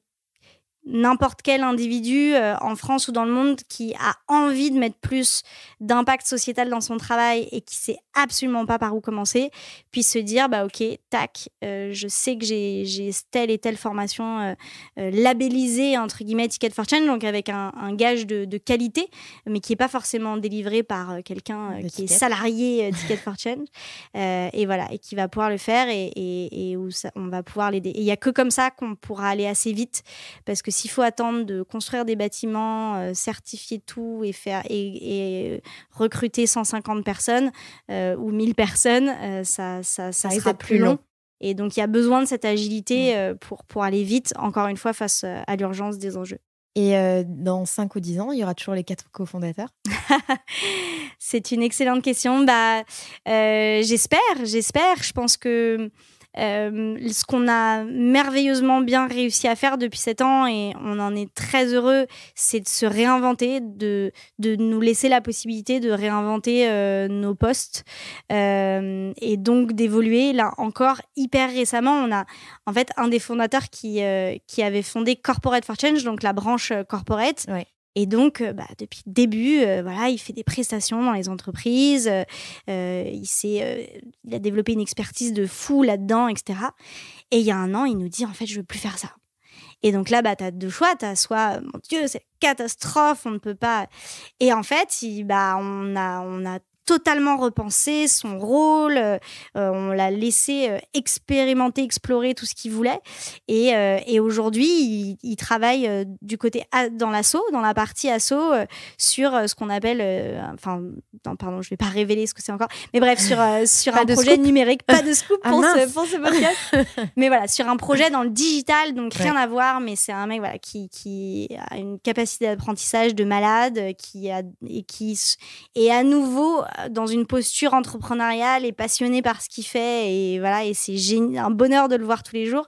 n'importe quel individu en France ou dans le monde qui a envie de mettre plus d'impact sociétal dans son travail et qui sait absolument pas par où commencer, puisse se dire bah ok, tac, je sais que j'ai telle et telle formation labellisée entre guillemets Ticket for Change, donc avec un gage de qualité, mais qui est pas forcément délivré par quelqu'un qui est salarié Ticket for Change, et voilà, et qui va pouvoir le faire et où on va pouvoir l'aider. Et il y a que comme ça qu'on pourra aller assez vite, parce que s'il faut attendre de construire des bâtiments, certifier tout et recruter 150 personnes ou 1000 personnes, ça sera plus long. Et donc, il y a besoin de cette agilité pour aller vite, encore une fois, face à l'urgence des enjeux. Et dans 5 ou 10 ans, il y aura toujours les 4 cofondateurs? C'est une excellente question. J'espère. Je pense que ce qu'on a merveilleusement bien réussi à faire depuis 7 ans, et on en est très heureux, c'est de se réinventer, de nous laisser la possibilité de réinventer nos postes et donc d'évoluer. Là encore, hyper récemment, on a en fait un des fondateurs qui avait fondé Corporate for Change, donc la branche corporate. Ouais. Et donc, depuis le début, voilà, il fait des prestations dans les entreprises. Il a développé une expertise de fou là-dedans, etc. Et il y a 1 an, il nous dit, en fait, je veux plus faire ça. Et donc là, tu as 2 choix. Tu as soit, mon Dieu, c'est catastrophe, on ne peut pas. Et en fait, on a totalement repensé son rôle, on l'a laissé expérimenter, explorer tout ce qu'il voulait, et aujourd'hui il travaille du côté dans l'asso, dans la partie asso, sur ce qu'on appelle pardon, je vais pas révéler ce que c'est encore, mais bref, sur un projet numérique, pas de scoop pour ce podcast, mais voilà, sur un projet dans le digital, donc rien à voir, mais c'est un mec voilà qui a une capacité d'apprentissage de malade, qui est à nouveau dans une posture entrepreneuriale et passionné par ce qu'il fait, et voilà, et c'est un bonheur de le voir tous les jours.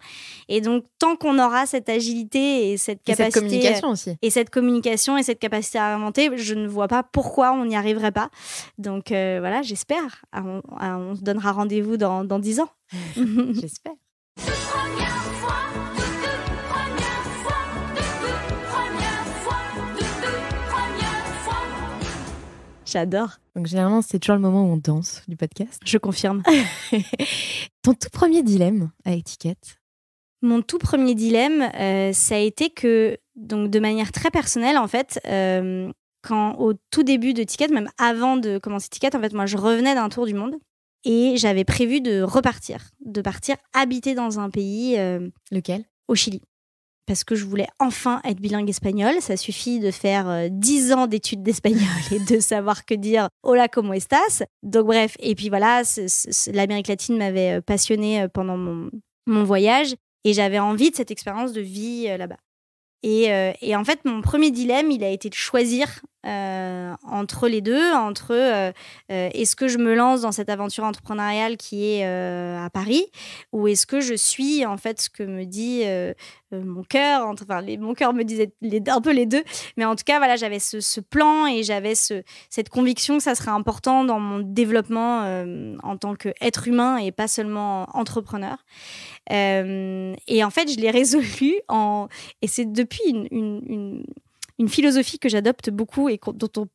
Et donc tant qu'on aura cette agilité et cette capacité, cette communication aussi, et cette communication et cette capacité à inventer, je ne vois pas pourquoi on n'y arriverait pas. Donc voilà, j'espère. On se donnera rendez-vous dans 10 ans. J'espère. J'adore. Donc généralement, c'est toujours le moment où on danse du podcast. Je confirme. Ton tout premier dilemme avec Ticket? Mon tout premier dilemme, ça a été que, donc de manière très personnelle, en fait, quand au tout début de Ticket, même avant de commencer Ticket, en fait, moi, je revenais d'un tour du monde et j'avais prévu de partir habiter dans un pays. Lequel? Au Chili. Parce que je voulais enfin être bilingue espagnol. Ça suffit de faire 10 ans d'études d'espagnol et de savoir que dire « Hola, ¿cómo estás ?» Donc bref, et puis voilà, l'Amérique latine m'avait passionnée pendant mon voyage et j'avais envie de cette expérience de vie là-bas. Et en fait, mon premier dilemme, il a été de choisir entre les deux, est-ce que je me lance dans cette aventure entrepreneuriale qui est à Paris, ou est-ce que je suis en fait ce que me dit mon cœur, mon cœur me disait un peu les deux, mais en tout cas voilà, j'avais ce plan et j'avais cette conviction que ça serait important dans mon développement en tant qu'être humain et pas seulement entrepreneur. Et en fait, je l'ai résolu et c'est depuis une philosophie que j'adopte beaucoup et dont on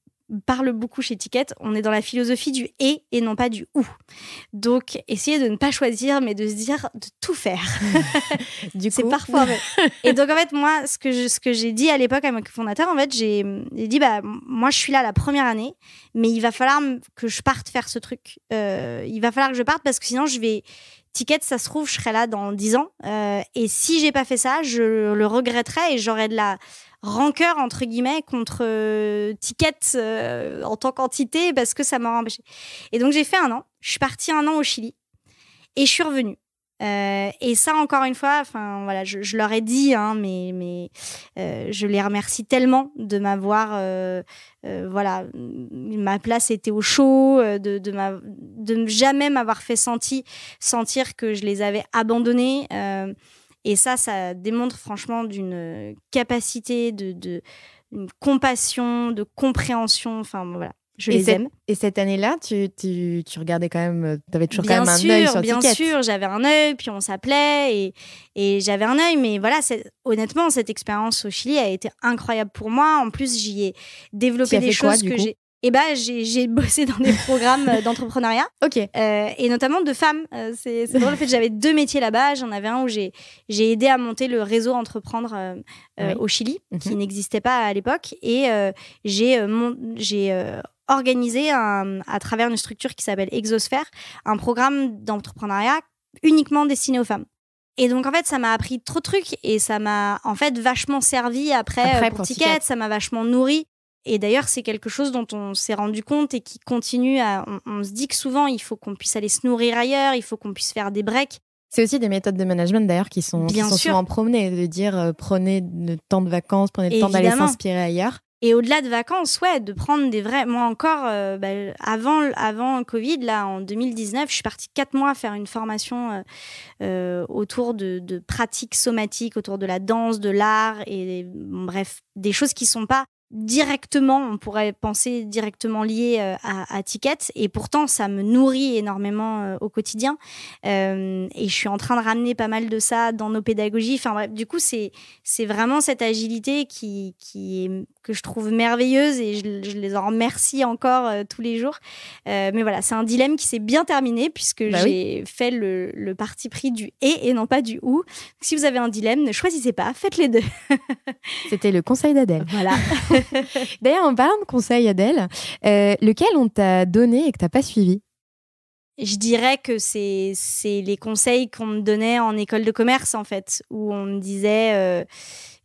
parle beaucoup chez Ticket. On est dans la philosophie du et non pas du ou. Donc, essayez de ne pas choisir, mais de se dire de tout faire. C'est parfois vrai. Et donc, en fait, moi, ce que j'ai dit à l'époque à mon fondateur, en fait, j'ai dit, moi, je suis là la première année, mais il va falloir que je parte faire ce truc. Il va falloir que je parte parce que sinon, Ticket, ça se trouve, je serai là dans 10 ans. Et si j'ai pas fait ça, je le regretterai et j'aurai de la rancœur, entre guillemets, contre Ticket en tant qu'entité parce que ça m'aura empêché. Et donc, j'ai fait 1 an. Je suis partie 1 an au Chili et je suis revenue. Et ça, encore une fois, voilà, je leur ai dit, mais je les remercie tellement de m'avoir, voilà, ma place était au chaud, de jamais m'avoir fait sentir que je les avais abandonnés. Et ça démontre franchement d'une capacité, une compassion, de compréhension. Enfin, voilà. Je les aime. Et cette année-là, tu regardais quand même, tu avais toujours quand même un œil sur Ticket. Bien sûr, j'avais un œil, puis on s'appelait et j'avais un œil. Mais voilà, honnêtement, cette expérience au Chili a été incroyable pour moi. En plus, j'y ai développé des choses que j'ai. Et j'ai bossé dans des programmes d'entrepreneuriat. Ok. Et notamment de femmes. C'est drôle, le fait que j'avais 2 métiers là-bas. J'en avais un où j'ai aidé à monter le réseau Entreprendre au Chili, qui n'existait pas à l'époque. Et j'ai organisé à travers une structure qui s'appelle Exosphère, un programme d'entrepreneuriat uniquement destiné aux femmes. Et donc, en fait, ça m'a appris trop de trucs et ça m'a, en fait, vachement servi après pour Ticket. Ça m'a vachement nourri. Et d'ailleurs, c'est quelque chose dont on s'est rendu compte et qui continue on se dit que souvent, il faut qu'on puisse aller se nourrir ailleurs, il faut qu'on puisse faire des breaks. C'est aussi des méthodes de management d'ailleurs qui sont souvent prônées, de dire prenez le temps de vacances, prenez le temps d'aller s'inspirer ailleurs. Et au-delà de vacances, de prendre des vrais... Moi encore, avant Covid, là, en 2019, je suis partie 4 mois faire une formation autour de pratiques somatiques, autour de la danse, de l'art, et bref, des choses qui sont pas directement, on pourrait penser directement liées à Ticket, et pourtant ça me nourrit énormément au quotidien, et je suis en train de ramener pas mal de ça dans nos pédagogies. Enfin bref, du coup c'est vraiment cette agilité que je trouve merveilleuse et je les en remercie encore tous les jours. Mais voilà, c'est un dilemme qui s'est bien terminé puisque j'ai fait le parti pris du et non pas du ou. Si vous avez un dilemme, ne choisissez pas, faites les deux. C'était le conseil d'Adèle. Voilà. D'ailleurs, en parlant de conseils, Adèle, lequel on t'a donné et que t'as pas suivi ? Je dirais que c'est les conseils qu'on me donnait en école de commerce, en fait, où on me disait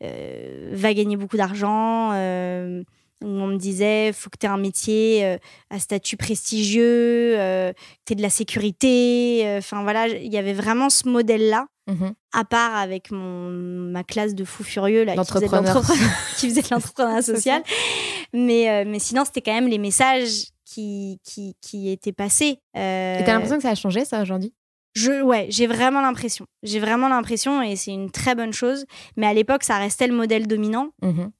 va gagner beaucoup d'argent, où on me disait faut que tu aies un métier à statut prestigieux, que tu aies de la sécurité. Enfin voilà, il y avait vraiment ce modèle-là. À part avec ma classe de fous furieux là, qui faisait de l'entrepreneuriat social. Mais sinon, c'était quand même les messages qui étaient passés. Et t'as l'impression que ça a changé, ça, aujourd'hui ? J'ai vraiment l'impression. Et c'est une très bonne chose. Mais à l'époque, ça restait le modèle dominant.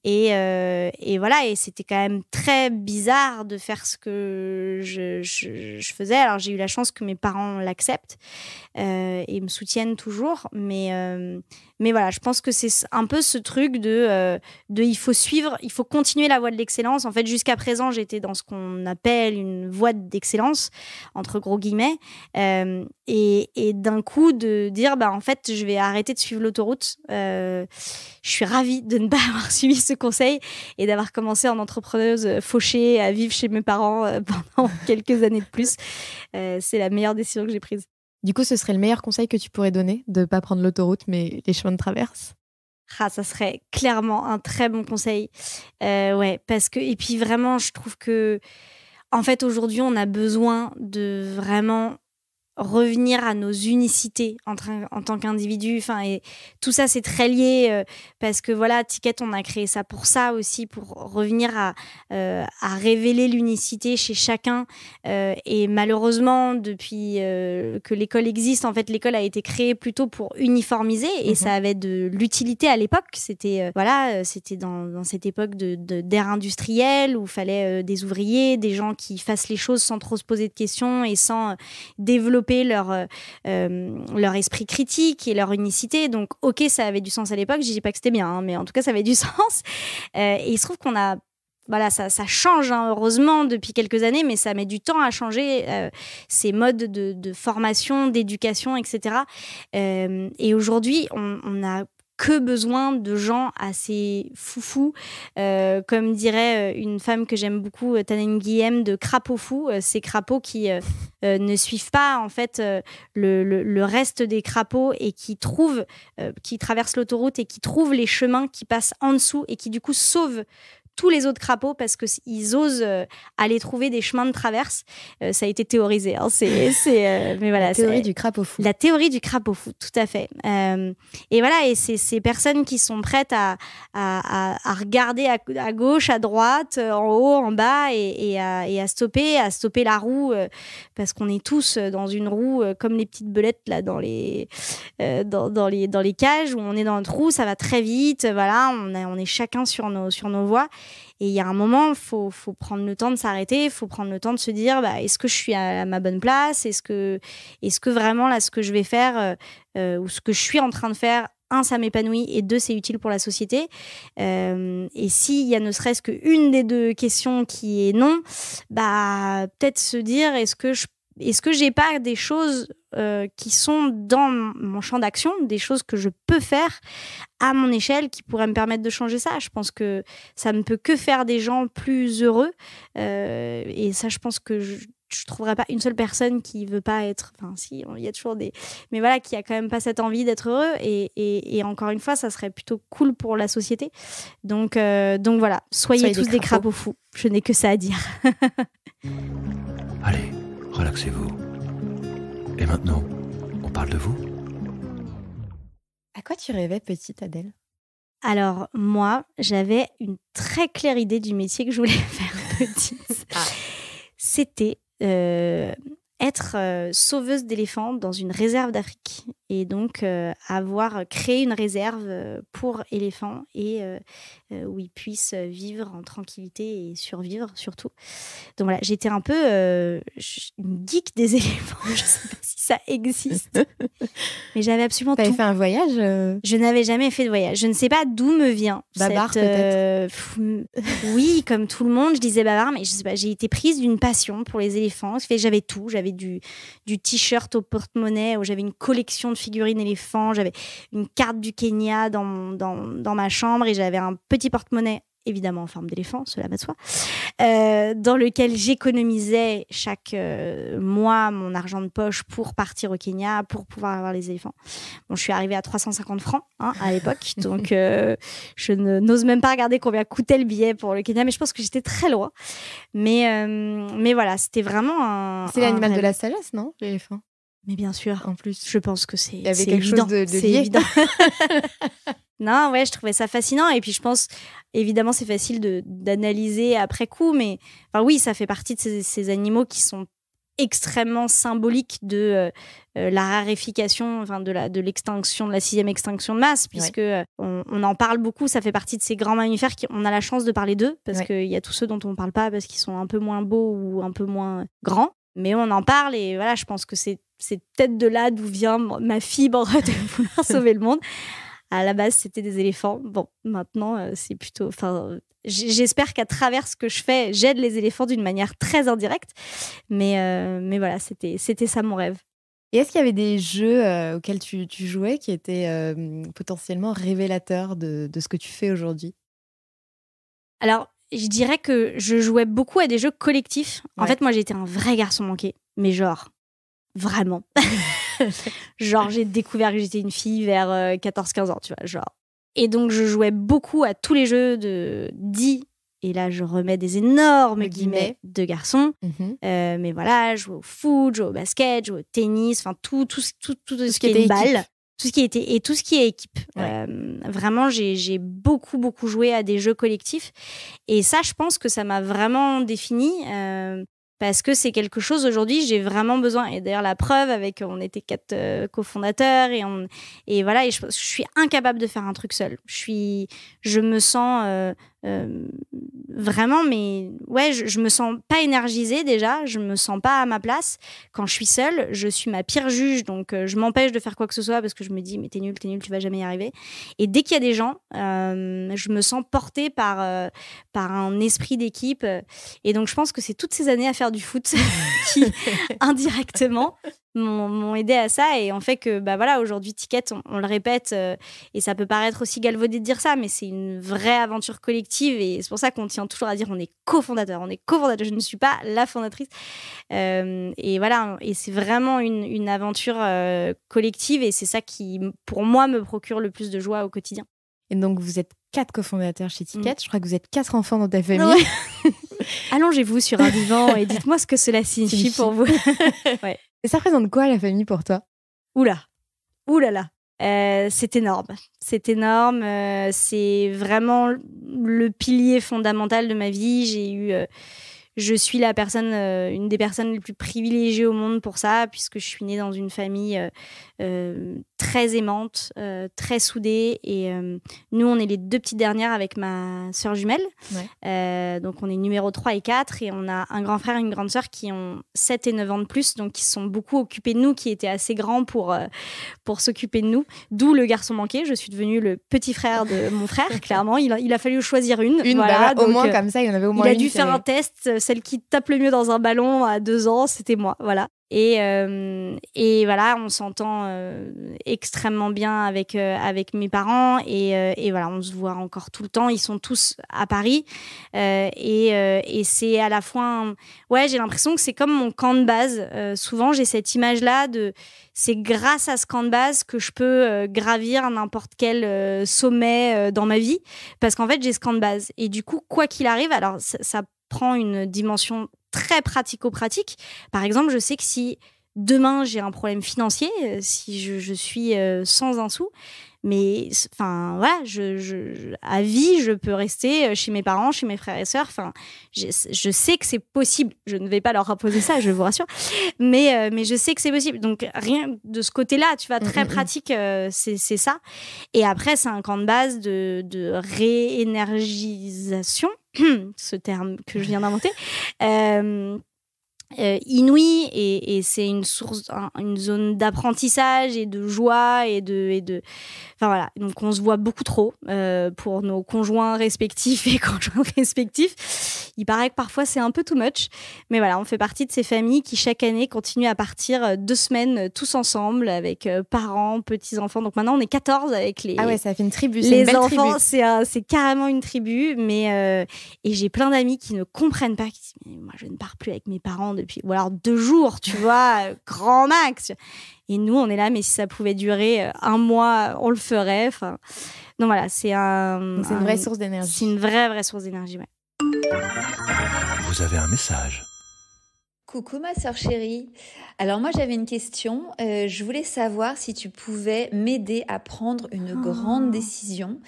Et voilà, et c'était quand même très bizarre de faire ce que je faisais. Alors, j'ai eu la chance que mes parents l'acceptent et me soutiennent toujours. Mais voilà, je pense que c'est un peu ce truc de il faut continuer la voie de l'excellence. En fait, jusqu'à présent, j'étais dans ce qu'on appelle une voie d'excellence, entre gros guillemets. Et d'un coup, de dire, en fait, je vais arrêter de suivre l'autoroute. Je suis ravie de ne pas avoir suivi ce conseil et d'avoir commencé en entrepreneuse fauchée à vivre chez mes parents pendant quelques années de plus. C'est la meilleure décision que j'ai prise. Du coup, ce serait le meilleur conseil que tu pourrais donner, de ne pas prendre l'autoroute, mais les chemins de traverse ? Ça serait clairement un très bon conseil. Parce que... Et puis vraiment, je trouve que... En fait, aujourd'hui, on a besoin de vraiment revenir à nos unicités en tant qu'individu. Enfin, et tout ça, c'est très lié parce que voilà, Ticket, on a créé ça pour ça aussi, pour revenir à révéler l'unicité chez chacun. Et malheureusement, depuis que l'école existe, en fait, l'école a été créée plutôt pour uniformiser et ça avait de l'utilité à l'époque. C'était c'était dans cette époque d'ère industrielle où il fallait des ouvriers, des gens qui fassent les choses sans trop se poser de questions et sans développer leur esprit critique et leur unicité. Donc, ok, ça avait du sens à l'époque. Je dis pas que c'était bien, hein, mais en tout cas, ça avait du sens. Et il se trouve qu'on a voilà, ça change, hein, heureusement, depuis quelques années, mais ça met du temps à changer ces modes de formation, d'éducation, etc. Et aujourd'hui, on a que besoin de gens assez foufous, comme dirait une femme que j'aime beaucoup, Tana Nguyen, de crapauds fous, ces crapauds qui ne suivent pas en fait le reste des crapauds et qui traversent l'autoroute et qui trouvent les chemins qui passent en dessous et qui du coup sauvent tous les autres crapauds parce qu'ils osent aller trouver des chemins de traverse. Ça a été théorisé. Hein. Mais voilà, la théorie du crapaud fou. La théorie du crapaud fou, tout à fait. Et voilà, et c'est ces personnes qui sont prêtes à regarder à gauche, à droite, en haut, en bas et à stopper la roue parce qu'on est tous dans une roue comme les petites belettes là dans les cages où on est dans notre roue, ça va très vite. Voilà, on est chacun sur nos voies. Et il y a un moment, faut prendre le temps de s'arrêter, il faut prendre le temps de se dire est-ce que je suis à ma bonne place ? Est-ce que vraiment là, ce que je vais faire ou ce que je suis en train de faire, un, ça m'épanouit et deux, c'est utile pour la société. Et s'il y a ne serait-ce qu'une des deux questions qui est non, peut-être se dire est-ce que j'ai pas des choses qui sont dans mon champ d'action, des choses que je peux faire à mon échelle qui pourraient me permettre de changer ça. Je pense que ça ne peut que faire des gens plus heureux. Et ça, je pense que je trouverai pas une seule personne qui veut pas être... Enfin, si, il y a toujours des... Mais voilà, qui a quand même pas cette envie d'être heureux. Et encore une fois, ça serait plutôt cool pour la société. Donc voilà, soyez tous des crapauds fous. Je n'ai que ça à dire. Allez, relaxez-vous. Et maintenant, on parle de vous ? À quoi tu rêvais petite, Adèle ? Alors, moi, j'avais une très claire idée du métier que je voulais faire petite. C'était être sauveuse d'éléphants dans une réserve d'Afrique. Et donc, avoir créé une réserve pour éléphants et où ils puissent vivre en tranquillité et survivre surtout. Donc voilà, j'étais un peu une geek des éléphants. Je ne sais pas si ça existe. Mais j'avais absolument tout. T'avais fait un voyage Je n'avais jamais fait de voyage. Je ne sais pas d'où me vient. Babar, peut-être. Oui, comme tout le monde, je disais babar, mais je sais pas, j'ai été prise d'une passion pour les éléphants. J'avais tout. J'avais du t-shirt au porte-monnaie, où j'avais une collection de figurines éléphants, j'avais une carte du Kenya dans ma chambre et j'avais un petit porte-monnaie, évidemment en forme d'éléphant, cela va de soi, dans lequel j'économisais chaque mois mon argent de poche pour partir au Kenya, pour pouvoir avoir les éléphants. Bon, je suis arrivée à 350 francs à l'époque, donc je n'ose même pas regarder combien coûtait le billet pour le Kenya, mais je pense que j'étais très loin. Mais voilà, c'était vraiment C'est l'animal de la sagesse, non, l'éléphant ? Mais bien sûr. En plus, je pense que c'est évident. Il y avait quelque chose de c'est lié. Évident. Non, ouais, je trouvais ça fascinant. Et puis, je pense, évidemment, c'est facile d'analyser après coup. Mais enfin, oui, ça fait partie de ces animaux qui sont extrêmement symboliques de la raréfication, enfin, de l'extinction, de la 6e extinction de masse, puisque on en parle beaucoup. Ça fait partie de ces grands mammifères on a la chance de parler d'eux, parce qu'il y a tous ceux dont on ne parle pas parce qu'ils sont un peu moins beaux ou un peu moins grands. Mais on en parle et voilà, je pense que c'est peut-être de là d'où vient ma fibre de vouloir sauver le monde. À la base, c'était des éléphants. Bon, maintenant, c'est plutôt... Enfin, j'espère qu'à travers ce que je fais, j'aide les éléphants d'une manière très indirecte. Mais voilà, c'était ça mon rêve. Et est-ce qu'il y avait des jeux auxquels tu jouais qui étaient potentiellement révélateurs de ce que tu fais aujourd'hui ? Alors, je dirais que je jouais beaucoup à des jeux collectifs. En fait, moi, j'étais un vrai garçon manqué. Mais genre, vraiment. Genre, j'ai découvert que j'étais une fille vers 14-15 ans, tu vois, genre. Et donc, je jouais beaucoup à tous les jeux dits et là je remets des énormes guillemets de garçons. Mais voilà, jouer au foot, jouer au basket, jouer au tennis, enfin tout ce qui est une balle. Tout ce qui était et tout ce qui est équipe. Ouais. Vraiment, j'ai beaucoup joué à des jeux collectifs. Et ça, je pense que ça m'a vraiment définie. Parce que c'est quelque chose, aujourd'hui, j'ai vraiment besoin. Et d'ailleurs, la preuve, on était 4 cofondateurs. Et voilà, et je suis incapable de faire un truc seule. Je me sens vraiment, mais ouais, je me sens pas énergisée déjà. Je me sens pas à ma place. Quand je suis seule, je suis ma pire juge. Donc, je m'empêche de faire quoi que ce soit parce que je me dis, mais t'es nul, tu vas jamais y arriver. Et dès qu'il y a des gens, je me sens portée par un esprit d'équipe. Et donc, je pense que c'est toutes ces années à faire du foot qui, indirectement, m'ont aidé à ça et en fait que voilà, aujourd'hui Ticket, on le répète et ça peut paraître aussi galvaudé de dire ça, mais c'est une vraie aventure collective et c'est pour ça qu'on tient toujours à dire on est cofondateur, je ne suis pas la fondatrice et voilà, et c'est vraiment une aventure collective et c'est ça qui pour moi me procure le plus de joie au quotidien. Et donc vous êtes 4 cofondateurs chez Ticket, je crois que vous êtes 4 enfants dans ta famille. Allongez-vous sur un divan et dites-moi ce que cela signifie pour vous. Ouais. Et ça représente quoi, la famille, pour toi ? Oula là. C'est énorme. C'est vraiment le pilier fondamental de ma vie. Je suis une des personnes les plus privilégiées au monde pour ça, puisque je suis née dans une famille très aimante, très soudée. Et nous, on est les 2 petites dernières avec ma sœur jumelle. Ouais. Donc, on est numéro 3 et 4. Et on a un grand frère et une grande sœur qui ont 7 et 9 ans de plus, donc qui se sont beaucoup occupés de nous, qui étaient assez grands pour s'occuper de nous. D'où le garçon manqué. Je suis devenue le petit frère de mon frère, clairement. Il a fallu choisir une. Voilà, donc, au moins, comme ça, il y en avait au moins une. Il a dû faire un test. Celle qui tape le mieux dans un ballon à 2 ans, c'était moi. Voilà. Et voilà, on s'entend extrêmement bien avec mes parents et voilà, on se voit encore tout le temps. Ils sont tous à Paris et c'est à la fois ouais, j'ai l'impression que c'est comme mon camp de base. Souvent, j'ai cette image-là c'est grâce à ce camp de base que je peux gravir n'importe quel sommet dans ma vie parce qu'en fait, j'ai ce camp de base. Et du coup, quoi qu'il arrive, alors ça prend une dimension très pratico-pratique. Par exemple, je sais que si demain j'ai un problème financier, si je suis sans un sou, mais enfin voilà, à vie, je peux rester chez mes parents, chez mes frères et sœurs. Enfin, je sais que c'est possible. Je ne vais pas leur imposer ça, je vous rassure. Mais je sais que c'est possible. Donc rien de ce côté-là, tu vois, très pratique, c'est ça. Et après, c'est un camp de base de réénergisation, ce terme que je viens d'inventer. Inouïe et c'est une zone d'apprentissage et de joie et de enfin voilà, donc on se voit beaucoup trop pour nos conjoints respectifs et conjointes respectifs. Il paraît que parfois c'est un peu too much, mais voilà, on fait partie de ces familles qui chaque année continuent à partir 2 semaines tous ensemble avec parents, petits-enfants. Donc maintenant on est 14 avec les ça fait une tribu, c'est les une belle enfants, tribu. C'est carrément une tribu, mais et j'ai plein d'amis qui ne comprennent pas, qui disent mais moi je ne pars plus avec mes parents depuis, ou alors 2 jours, tu vois, grand max. Et nous, on est là, mais si ça pouvait durer 1 mois, on le ferait. Enfin, donc voilà, c'est une vraie source d'énergie. C'est une vraie source d'énergie, ouais. Vous avez un message. Coucou ma sœur chérie. Alors moi j'avais une question. Je voulais savoir si tu pouvais m'aider à prendre une grande décision.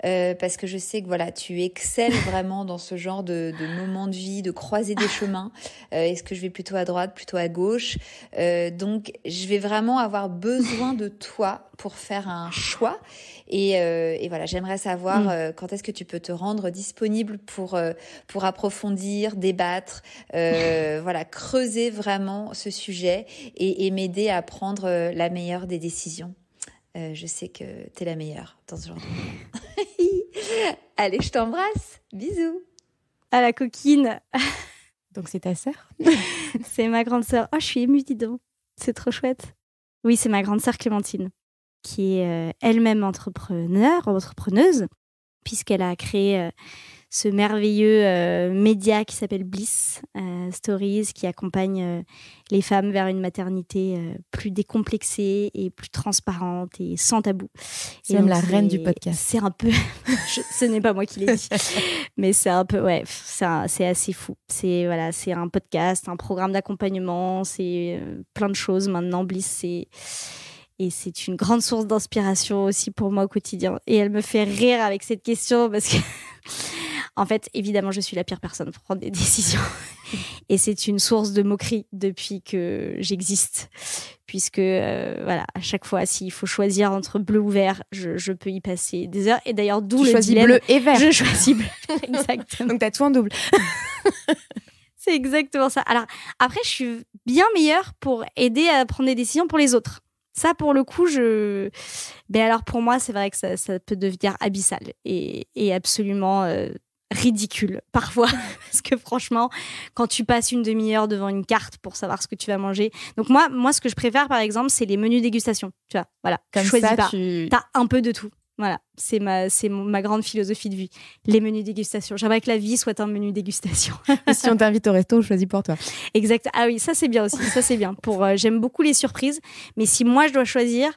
Parce que je sais que voilà, tu excelles vraiment dans ce genre de moments de vie, de croiser des chemins. Est-ce que je vais plutôt à droite, plutôt à gauche? Donc je vais vraiment avoir besoin de toi pour faire un choix. Et voilà, j'aimerais savoir quand est-ce que tu peux te rendre disponible pour approfondir, débattre, voilà, creuser vraiment ce sujet et m'aider à prendre la meilleure des décisions. Je sais que t'es la meilleure dans ce genre de moment. Allez, je t'embrasse. Bisous. À la coquine. Donc c'est ta sœur? C'est ma grande sœur. Oh, je suis émue, dis donc. C'est trop chouette. Oui, c'est ma grande sœur Clémentine, qui est elle-même entrepreneuse, puisqu'elle a créé ce merveilleux média qui s'appelle Bliss Stories, qui accompagne les femmes vers une maternité plus décomplexée et plus transparente et sans tabou. C'est même la reine du podcast. C'est un peu... ce n'est pas moi qui l'ai dit. Mais c'est un peu... Ouais, c'est assez fou. C'est un podcast, un programme d'accompagnement, c'est plein de choses. Maintenant, Bliss, et c'est une grande source d'inspiration aussi pour moi au quotidien. Et elle me fait rire avec cette question parce que, en fait, évidemment, je suis la pire personne pour prendre des décisions. Et c'est une source de moquerie depuis que j'existe. Puisque, à chaque fois, s'il faut choisir entre bleu ou vert, je peux y passer des heures. Et d'ailleurs, d'où le dilemme. Bleu et vert. Je choisis bleu. Exactement. Donc, t'as tout en double. C'est exactement ça. Alors, après, je suis bien meilleure pour aider à prendre des décisions pour les autres. Ça, pour le coup, alors pour moi, c'est vrai que ça peut devenir abyssal et absolument ridicule parfois. Parce que franchement, quand tu passes une demi-heure devant une carte pour savoir ce que tu vas manger. Donc moi, ce que je préfère, par exemple, c'est les menus dégustation. Tu vois, voilà. Comme je choisis ça, pas. T'as un peu de tout. Voilà, c'est ma grande philosophie de vie. Les menus dégustation. J'aimerais que la vie soit un menu dégustation. Si on t'invite au resto, on choisit pour toi. Exact. Ah oui, ça c'est bien aussi. Ça c'est bien. J'aime beaucoup les surprises. Mais si moi je dois choisir,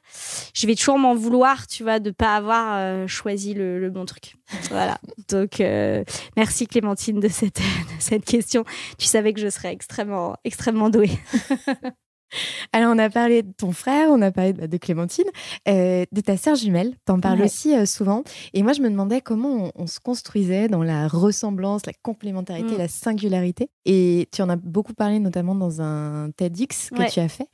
je vais toujours m'en vouloir, tu vois, de pas avoir choisi le bon truc. Voilà. Donc merci Clémentine de cette question. Tu savais que je serais extrêmement, extrêmement douée. Alors, on a parlé de ton frère, on a parlé de Clémentine, de ta sœur jumelle. T'en parles aussi souvent. Et moi, je me demandais comment on se construisait dans la ressemblance, la complémentarité, la singularité. Et tu en as beaucoup parlé, notamment dans un TEDx que tu as fait,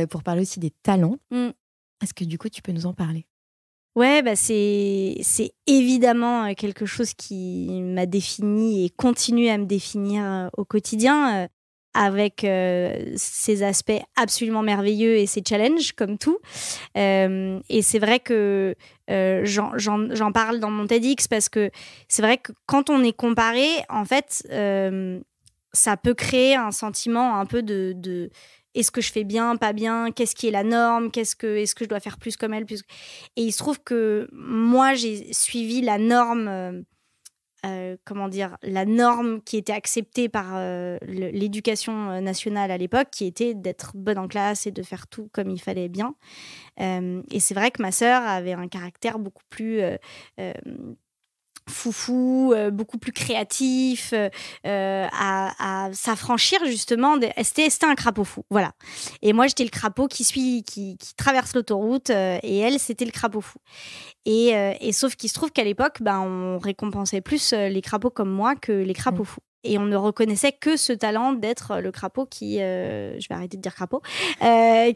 pour parler aussi des talents. Est-ce que du coup, tu peux nous en parler ? Ouais, c'est évidemment quelque chose qui m'a définie et continue à me définir au quotidien. Avec ses aspects absolument merveilleux et ses challenges, comme tout. Et c'est vrai que j'en parle dans mon TEDx parce que c'est vrai que quand on est comparé, en fait, ça peut créer un sentiment un peu de est-ce que je fais bien, pas bien, qu'est-ce qui est la norme, est-ce que je dois faire plus comme elle plus... Et il se trouve que moi, j'ai suivi la norme... la norme qui était acceptée par l'éducation nationale à l'époque, qui était d'être bonne en classe et de faire tout comme il fallait bien. Et c'est vrai que ma sœur avait un caractère beaucoup plus foufou, beaucoup plus créatif, à s'affranchir justement. C'était un crapaud fou, voilà. Et moi, j'étais le crapaud qui traverse l'autoroute, et elle, c'était le crapaud fou. Et sauf qu'il se trouve qu'à l'époque, on récompensait plus les crapauds comme moi que les crapauds fous. Et on ne reconnaissait que ce talent d'être le crapaud qui, je vais arrêter de dire crapaud,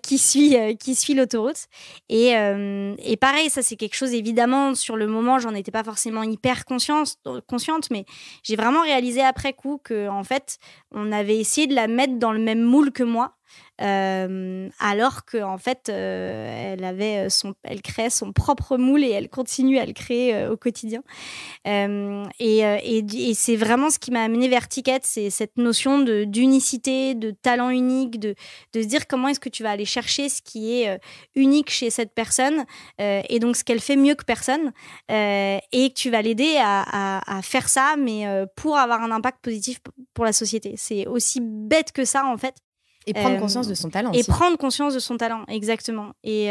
qui suit l'autoroute. Et pareil, ça c'est quelque chose, évidemment, sur le moment, j'en étais pas forcément hyper consciente, mais j'ai vraiment réalisé après coup qu'en fait, on avait essayé de la mettre dans le même moule que moi. Alors qu'en fait, elle créait son propre moule et elle continue à le créer au quotidien. Et c'est vraiment ce qui m'a amenée vers Ticket, c'est cette notion d'unicité, de talent unique, de se dire comment est-ce que tu vas aller chercher ce qui est unique chez cette personne, et donc ce qu'elle fait mieux que personne, et que tu vas l'aider à faire ça, mais pour avoir un impact positif pour la société. C'est aussi bête que ça, en fait. Et prendre conscience de son talent aussi. Et prendre conscience de son talent, exactement. Et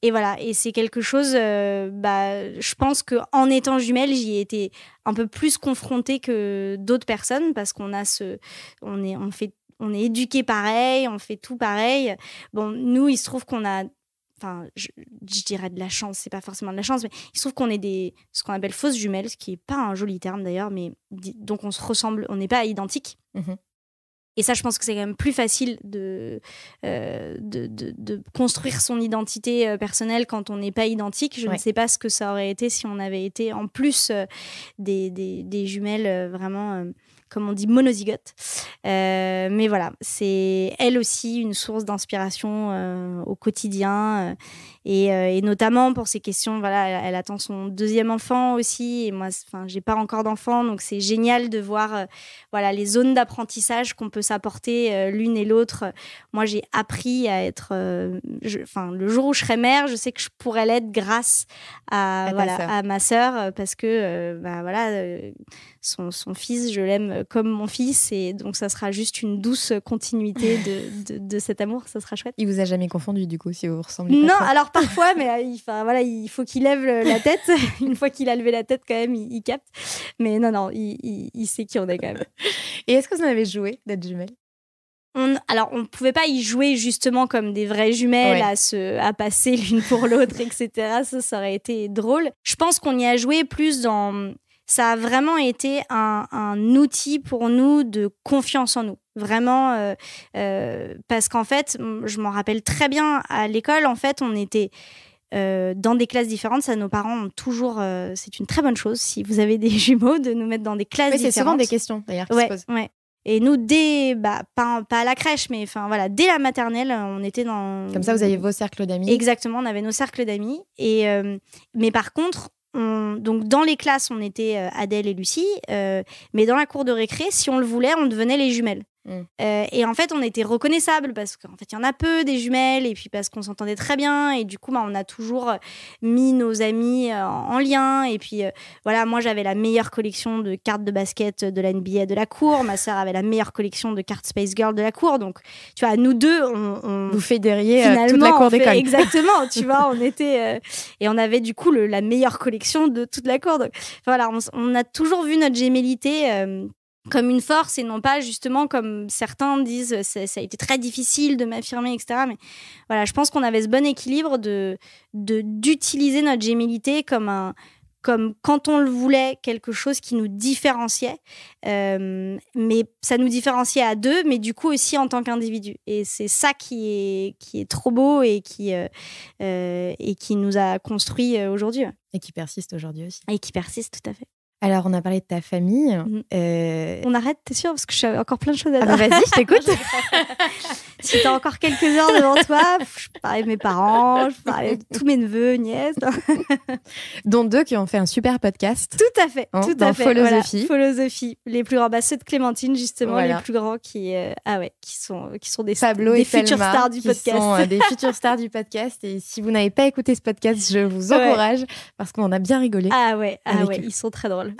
voilà, et c'est quelque chose, je pense qu'en étant jumelle, j'y ai été un peu plus confrontée que d'autres personnes, parce qu'on a on est éduqués pareil, on fait tout pareil. Bon, nous, il se trouve qu'on a... Enfin, je dirais de la chance, c'est pas forcément de la chance, mais il se trouve qu'on est ce qu'on appelle fausses jumelles, ce qui est pas un joli terme d'ailleurs, mais donc on se ressemble, on n'est pas identiques. Et ça, je pense que c'est quand même plus facile de construire son identité personnelle quand on n'est pas identique. Je ne sais pas ce que ça aurait été si on avait été en plus des jumelles vraiment comme on dit, monozygote. Mais voilà, c'est elle aussi une source d'inspiration au quotidien. Et notamment pour ces questions, voilà, elle attend son 2e enfant aussi. Et moi, j'ai pas encore d'enfant, donc c'est génial de voir voilà, les zones d'apprentissage qu'on peut s'apporter l'une et l'autre. Moi, j'ai appris à être... le jour où je serai mère, je sais que je pourrais l'être grâce à ma sœur, parce que son fils, je l'aime comme mon fils, et donc ça sera juste une douce continuité de cet amour, ça sera chouette. Il vous a jamais confondu du coup, si vous ressemblez pas Non, trop. alors parfois, mais il faut qu'il lève la tête. Une fois qu'il a levé la tête, quand même, il capte. Mais non, il sait qui on est quand même. Et est-ce que vous en avez joué d'être jumelles? Alors, on ne pouvait pas y jouer justement comme des vraies jumelles, à passer l'une pour l'autre, etc. Ça aurait été drôle. Je pense qu'on y a joué plus dans... Ça a vraiment été un outil pour nous de confiance en nous. Vraiment, parce qu'en fait, je m'en rappelle très bien, à l'école, en fait, on était... dans des classes différentes, ça, nos parents ont toujours... c'est une très bonne chose, si vous avez des jumeaux, de nous mettre dans des classes différentes. C'est souvent des questions, d'ailleurs, qui se posent. Ouais. Et nous, pas à la crèche, mais voilà, dès la maternelle, on était dans... Comme ça, vous aviez vos cercles d'amis. Exactement, on avait nos cercles d'amis. Mais par contre, donc dans les classes, on était Adèle et Lucie. Mais dans la cour de récré, si on le voulait, on devenait les jumelles. Et en fait, on était reconnaissables parce qu'en fait, il y en a peu des jumelles, et puis parce qu'on s'entendait très bien, et du coup, on a toujours mis nos amis en lien. Et puis voilà, moi, j'avais la meilleure collection de cartes de basket de la NBA de la cour, ma sœur avait la meilleure collection de cartes Space Girl de la cour, donc tu vois, nous deux, vous fédériez toute la cour d'école. Exactement, tu vois, on était et on avait du coup la meilleure collection de toute la cour. Donc voilà, on a toujours vu notre gémellité comme une force, et non pas justement comme certains disent, ça a été très difficile de m'affirmer, etc. Mais voilà, je pense qu'on avait ce bon équilibre d'utiliser notre gémellité comme quand on le voulait, quelque chose qui nous différenciait, mais ça nous différenciait à deux, mais du coup aussi en tant qu'individu. Et c'est ça qui est trop beau, et qui nous a construit aujourd'hui. Et qui persiste aujourd'hui aussi. Et qui persiste, tout à fait. Alors, on a parlé de ta famille. On arrête, t'es sûre? Parce que j'ai encore plein de choses à dire. Vas-y, je t'écoute. Si t'as encore quelques heures devant toi, je parlais de mes parents, je parlais de tous mes neveux, nièces. Dont 2 qui ont fait un super podcast. Tout à fait, tout à fait. Philosophie. Voilà, Philosophie. Les plus grands, ceux de Clémentine, justement, voilà. Les plus grands qui sont des Selma, futures stars du podcast. Qui sont des futures stars du podcast. Et si vous n'avez pas écouté ce podcast, je vous encourage, parce qu'on a bien rigolé. Ah ouais, ils sont très drôles.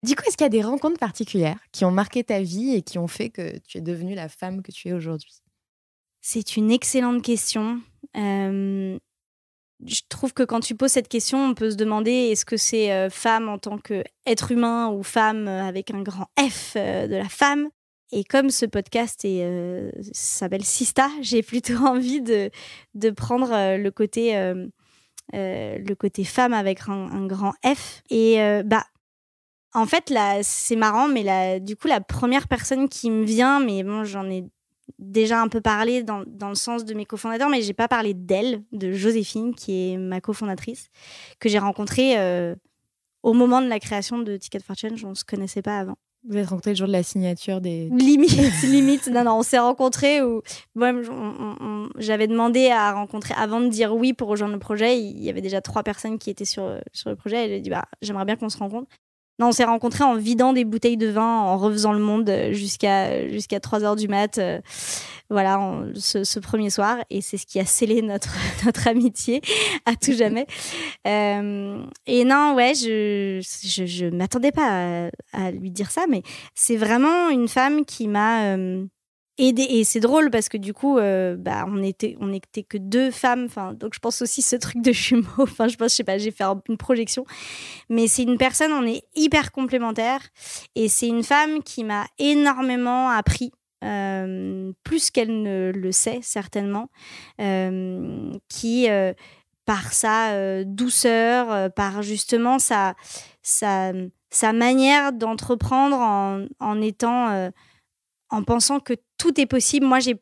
Du coup, est-ce qu'il y a des rencontres particulières qui ont marqué ta vie et qui ont fait que tu es devenue la femme que tu es aujourd'hui? C'est une excellente question. Je trouve que quand tu poses cette question, on peut se demander est-ce que c'est femme en tant qu'être humain ou femme avec un grand F de la femme. Et comme ce podcast s'appelle Sista, j'ai plutôt envie de prendre le côté femme avec un grand F. Et en fait, là, c'est marrant, mais du coup, la première personne qui me vient, mais bon, j'en ai déjà un peu parlé dans le sens de mes cofondateurs, mais j'ai pas parlé d'elle, de Joséphine, qui est ma cofondatrice, que j'ai rencontrée au moment de la création de Ticket for Change. On ne se connaissait pas avant. Vous êtes rencontrés le jour de la signature des... Limite. Non, on s'est rencontrés où j'avais demandé à rencontrer, avant de dire oui pour rejoindre le projet, il y avait déjà 3 personnes qui étaient sur le projet, et j'ai dit j'aimerais bien qu'on se rencontre. Non, on s'est rencontrés en vidant des bouteilles de vin, en refaisant le monde jusqu'à 3h du mat. Voilà, ce premier soir. Et c'est ce qui a scellé notre amitié à tout jamais. Et non, ouais, je m'attendais pas à lui dire ça, mais c'est vraiment une femme qui m'a aidée. Et c'est drôle parce que du coup, on était que 2 femmes. Donc je pense aussi ce truc de jumeaux. Je sais pas, j'ai fait une projection. Mais c'est une personne, on est hyper complémentaires. Et c'est une femme qui m'a énormément appris. Plus qu'elle ne le sait certainement, qui par sa douceur, par justement sa manière d'entreprendre en étant en pensant que tout est possible. Moi, j'ai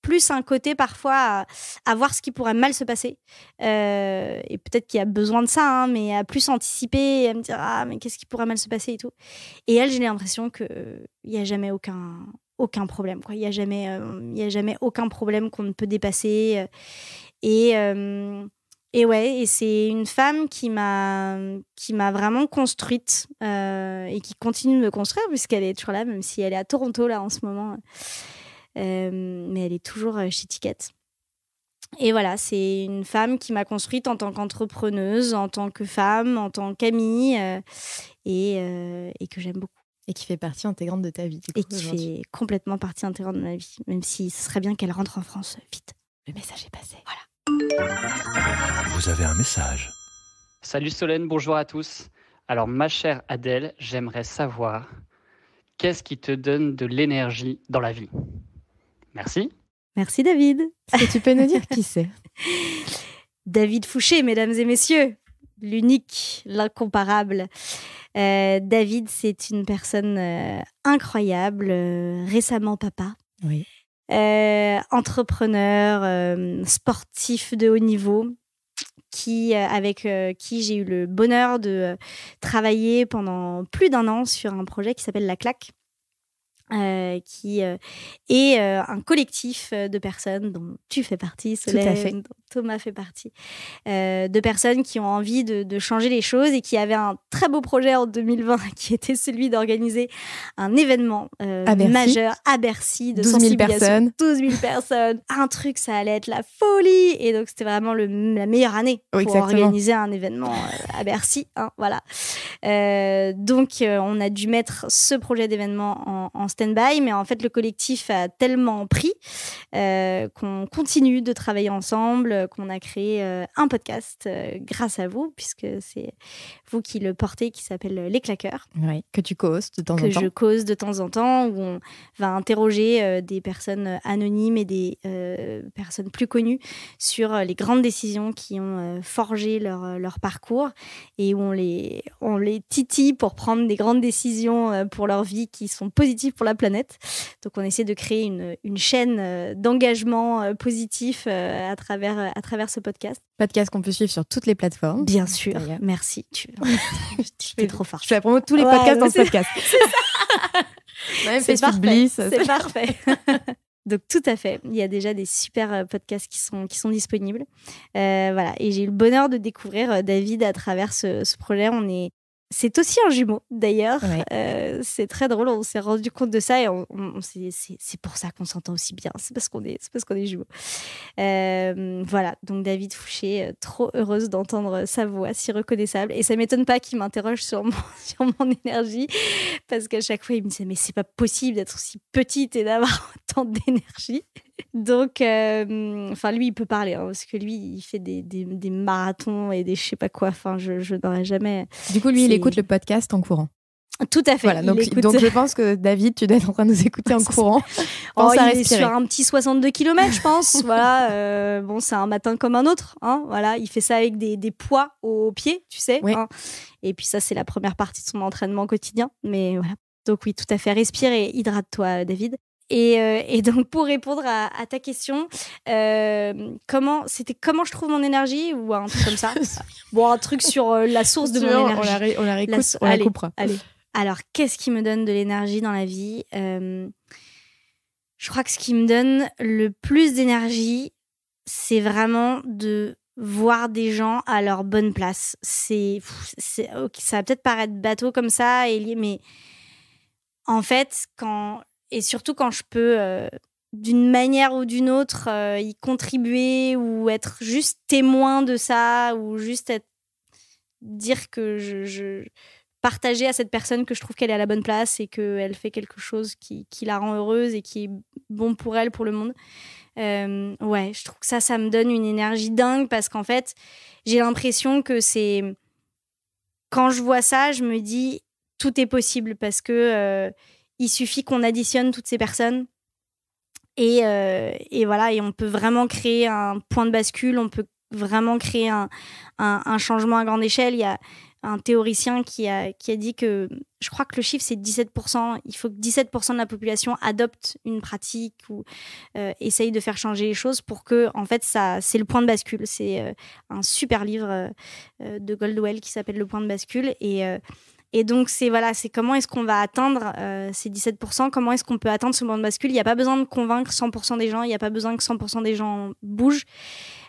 plus un côté parfois à voir ce qui pourrait mal se passer. Et peut-être qu'il y a besoin de ça, hein, mais à plus anticiper et à me dire mais qu'est-ce qui pourrait mal se passer et tout. Et elle, j'ai l'impression qu'il n'y a jamais aucun problème, quoi. Il n'y a jamais aucun problème qu'on ne peut dépasser. Et ouais, et c'est une femme qui m'a vraiment construite et qui continue de me construire puisqu'elle est toujours là, même si elle est à Toronto là en ce moment. Mais elle est toujours chez Ticket. Et voilà, c'est une femme qui m'a construite en tant qu'entrepreneuse, en tant que femme, en tant qu'amie et que j'aime beaucoup. Et qui fait partie intégrante de ta vie. Et qui fait complètement partie intégrante de ma vie, même si ce serait bien qu'elle rentre en France vite. Le message est passé. Voilà. Vous avez un message. Salut Solène, bonjour à tous. Alors ma chère Adèle, j'aimerais savoir qu'est-ce qui te donne de l'énergie dans la vie ? Merci. Merci David. Est-ce que tu peux nous dire qui c'est ? David Fouché, mesdames et messieurs. L'unique, l'incomparable. David, c'est une personne incroyable, récemment papa. Oui. Entrepreneur, sportif de haut niveau, avec qui j'ai eu le bonheur de travailler pendant plus d'1 an sur un projet qui s'appelle La Claque, qui est un collectif de personnes dont tu fais partie, Solène, tout à fait. dont Thomas fait partie, de personnes qui ont envie de changer les choses et qui avaient un très beau projet en 2020 qui était celui d'organiser un événement majeur à Bercy de 12 000 sensibilisation. personnes. 12 000 personnes. Un truc, ça allait être la folie. Et donc, c'était vraiment la meilleure année pour organiser un événement à Bercy. Hein, voilà. Donc, on a dû mettre ce projet d'événement en stand-by, mais en fait, le collectif a tellement pris qu'on continue de travailler ensemble, qu'on a créé un podcast grâce à vous, puisque c'est vous qui le portez, qui s'appelle Les Claqueurs. Oui, que tu causes de temps en temps. Que je cause de temps en temps, où on va interroger des personnes anonymes et des personnes plus connues sur les grandes décisions qui ont forgé leur parcours et où on les titille pour prendre des grandes décisions pour leur vie qui sont positives pour la planète. Donc on essaie de créer une chaîne d'engagement positif à travers ce podcast. Podcast qu'on peut suivre sur toutes les plateformes. Bien sûr, merci. Tu es trop fort. Je fais la promo de tous les podcasts dans ce podcast. C'est parfait. C'est parfait. Donc tout à fait, il y a déjà des super podcasts qui sont disponibles. Voilà. Et j'ai eu le bonheur de découvrir David à travers ce projet. C'est aussi un jumeau, d'ailleurs. Ouais. C'est très drôle, on s'est rendu compte de ça et c'est pour ça qu'on s'entend aussi bien. C'est parce qu'on est jumeaux. Voilà, donc David Fouché, trop heureuse d'entendre sa voix si reconnaissable. Et ça ne m'étonne pas qu'il m'interroge sur mon énergie, parce qu'à chaque fois, il me disait « Mais c'est pas possible d'être aussi petite et d'avoir autant d'énergie !» Donc, lui, il peut parler, hein, parce que lui, il fait des marathons et des je sais pas quoi. Enfin, je n'aurais jamais... Du coup, lui, il écoute le podcast en courant. Tout à fait. Voilà, donc je pense que David, tu dois être en train de nous écouter en courant. Il est sur un petit 62 km, je pense. Voilà, c'est un matin comme un autre. Hein, voilà, il fait ça avec des poids aux pieds, tu sais. Oui. Hein, et puis ça, c'est la première partie de son entraînement quotidien. Mais voilà. Donc oui, tout à fait. Respire et hydrate-toi, David. Et donc, pour répondre à ta question, comment je trouve mon énergie ou un truc comme ça? Bon, un truc sur la source de mon énergie. On la réécoute, on la coupera. Allez. Alors, qu'est-ce qui me donne de l'énergie dans la vie? Je crois que ce qui me donne le plus d'énergie, c'est vraiment de voir des gens à leur bonne place. Okay, ça va peut-être paraître bateau comme ça, mais en fait, et surtout quand je peux, d'une manière ou d'une autre, y contribuer ou être juste témoin de ça, ou juste dire que je partager à cette personne que je trouve qu'elle est à la bonne place et qu'elle fait quelque chose qui la rend heureuse et qui est bon pour elle, pour le monde. Ouais, je trouve que ça me donne une énergie dingue, parce qu'en fait, j'ai l'impression que c'est... Quand je vois ça, je me dis, tout est possible, parce que... il suffit qu'on additionne toutes ces personnes et voilà, et on peut vraiment créer un point de bascule, on peut vraiment créer un changement à grande échelle. un théoricien qui a dit que, je crois que le chiffre c'est 17%, il faut que 17% de la population adopte une pratique ou essaye de faire changer les choses pour que, en fait, c'est le point de bascule. C'est un super livre de Goldwell qui s'appelle Le point de bascule. Et donc, c'est comment est-ce qu'on va atteindre ces 17%, comment est-ce qu'on peut atteindre ce point de bascule. Il n'y a pas besoin de convaincre 100% des gens, il n'y a pas besoin que 100% des gens bougent.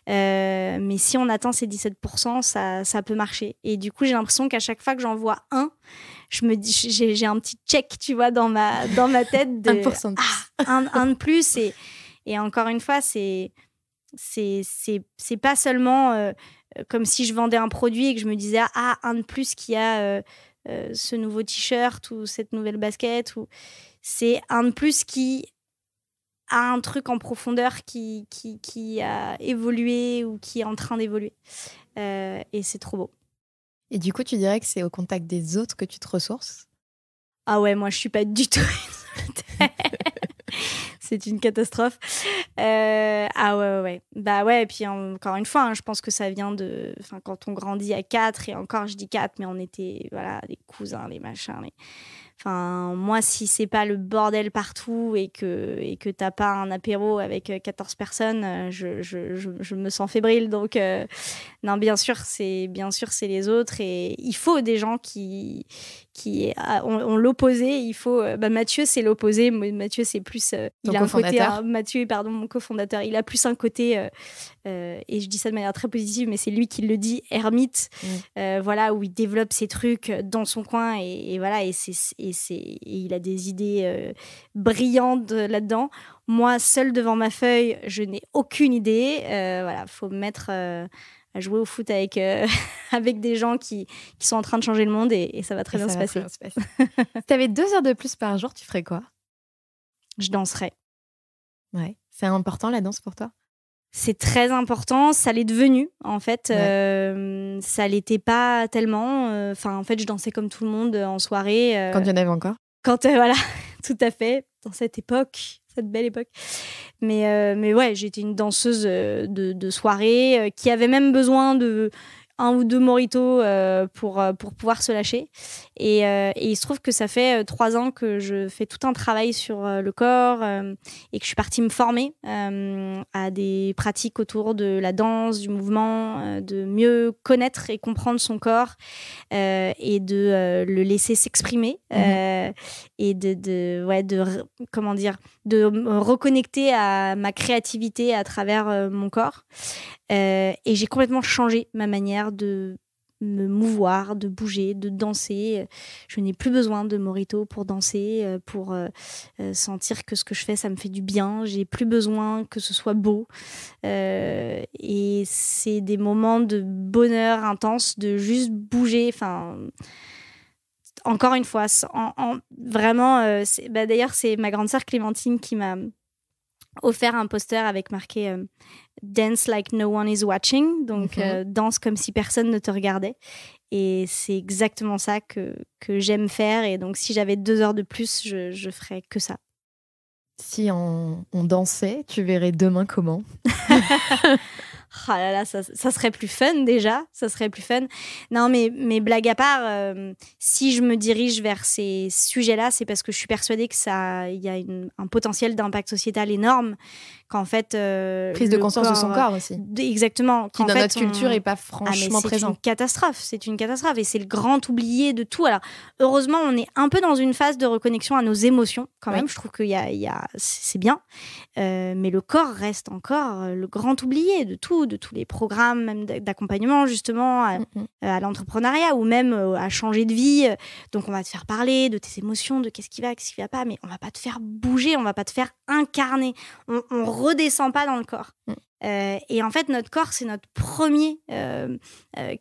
Mais si on atteint ces 17%, ça peut marcher. Et du coup, j'ai l'impression qu'à chaque fois que j'en vois un, je me dis, j'ai un petit check, tu vois, dans ma tête de 1% de plus. un de plus. Et encore une fois, c'est pas seulement comme si je vendais un produit et que je me disais, un de plus qui a ce nouveau t-shirt ou cette nouvelle basket. C'est un de plus qui a un truc en profondeur qui a évolué ou qui est en train d'évoluer. Et c'est trop beau. Et du coup, tu dirais que c'est au contact des autres que tu te ressources ? Ah ouais, moi, je suis pas du tout... C'est une catastrophe. Ouais. Bah ouais, et puis encore une fois, je pense que ça vient de... quand on grandit à 4, et encore, je dis 4, mais on était, les cousins, les machins, moi, si c'est pas le bordel partout et que t'as pas un apéro avec 14 personnes, je me sens fébrile. Donc, non, bien sûr, c'est les autres. Et il faut des gens qui ont l'opposé. Il faut... Mathieu, c'est l'opposé. Mathieu, c'est plus... il a un côté... Mathieu, pardon, mon cofondateur, il a plus un côté... et je dis ça de manière très positive, mais c'est lui qui le dit, ermite. Où il développe ses trucs dans son coin. Et voilà, et il a des idées brillantes là-dedans. Moi, seule devant ma feuille, je n'ai aucune idée. Faut me mettre... à jouer au foot avec des gens qui sont en train de changer le monde et ça va très bien se passer. Si tu avais 2 heures de plus par jour, tu ferais quoi ? Je danserais. Ouais. C'est important la danse pour toi ? C'est très important. Ça l'est devenu, en fait. Ça l'était pas tellement. En fait, je dansais comme tout le monde en soirée. Quand il y en avait encore ? Voilà, tout à fait. Dans cette époque, cette belle époque. Mais ouais, j'étais une danseuse de soirée qui avait même besoin de 1 ou 2 mojitos pour pouvoir se lâcher. Et il se trouve que ça fait 3 ans que je fais tout un travail sur le corps et que je suis partie me former à des pratiques autour de la danse, du mouvement, de mieux connaître et comprendre son corps et de le laisser s'exprimer et de me reconnecter à ma créativité à travers mon corps. Et j'ai complètement changé ma manière de me mouvoir, de bouger, de danser. Je n'ai plus besoin de mojito pour danser, pour sentir que ce que je fais, ça me fait du bien. J'ai plus besoin que ce soit beau. Et c'est des moments de bonheur intense, de juste bouger. Encore une fois, vraiment, d'ailleurs, c'est ma grande sœur Clémentine qui m'a offert un poster avec marqué Dance like no one is watching, donc danse comme si personne ne te regardait. Et c'est exactement ça que j'aime faire. Et donc, si j'avais 2 heures de plus, je ferais que ça. Si on dansait, tu verrais demain comment ? Ah là là, ça serait plus fun déjà, ça serait plus fun. Non, mais blague à part, si je me dirige vers ces sujets-là, c'est parce que je suis persuadée que il y a un potentiel d'impact sociétal énorme. Qu'en fait, prise de conscience de son corps aussi. Exactement. Qui dans notre culture n'est pas franchement présent. C'est une catastrophe et c'est le grand oublié de tout. Alors, heureusement, on est un peu dans une phase de reconnexion à nos émotions quand même. Je trouve que c'est bien. Mais le corps reste encore le grand oublié de tous les programmes, même d'accompagnement justement à l'entrepreneuriat ou même à changer de vie. Donc, on va te faire parler de tes émotions, de qu'est-ce qui va pas, mais on va pas te faire bouger, on va pas te faire incarner. On redescend pas dans le corps. Et en fait, notre corps, c'est notre premier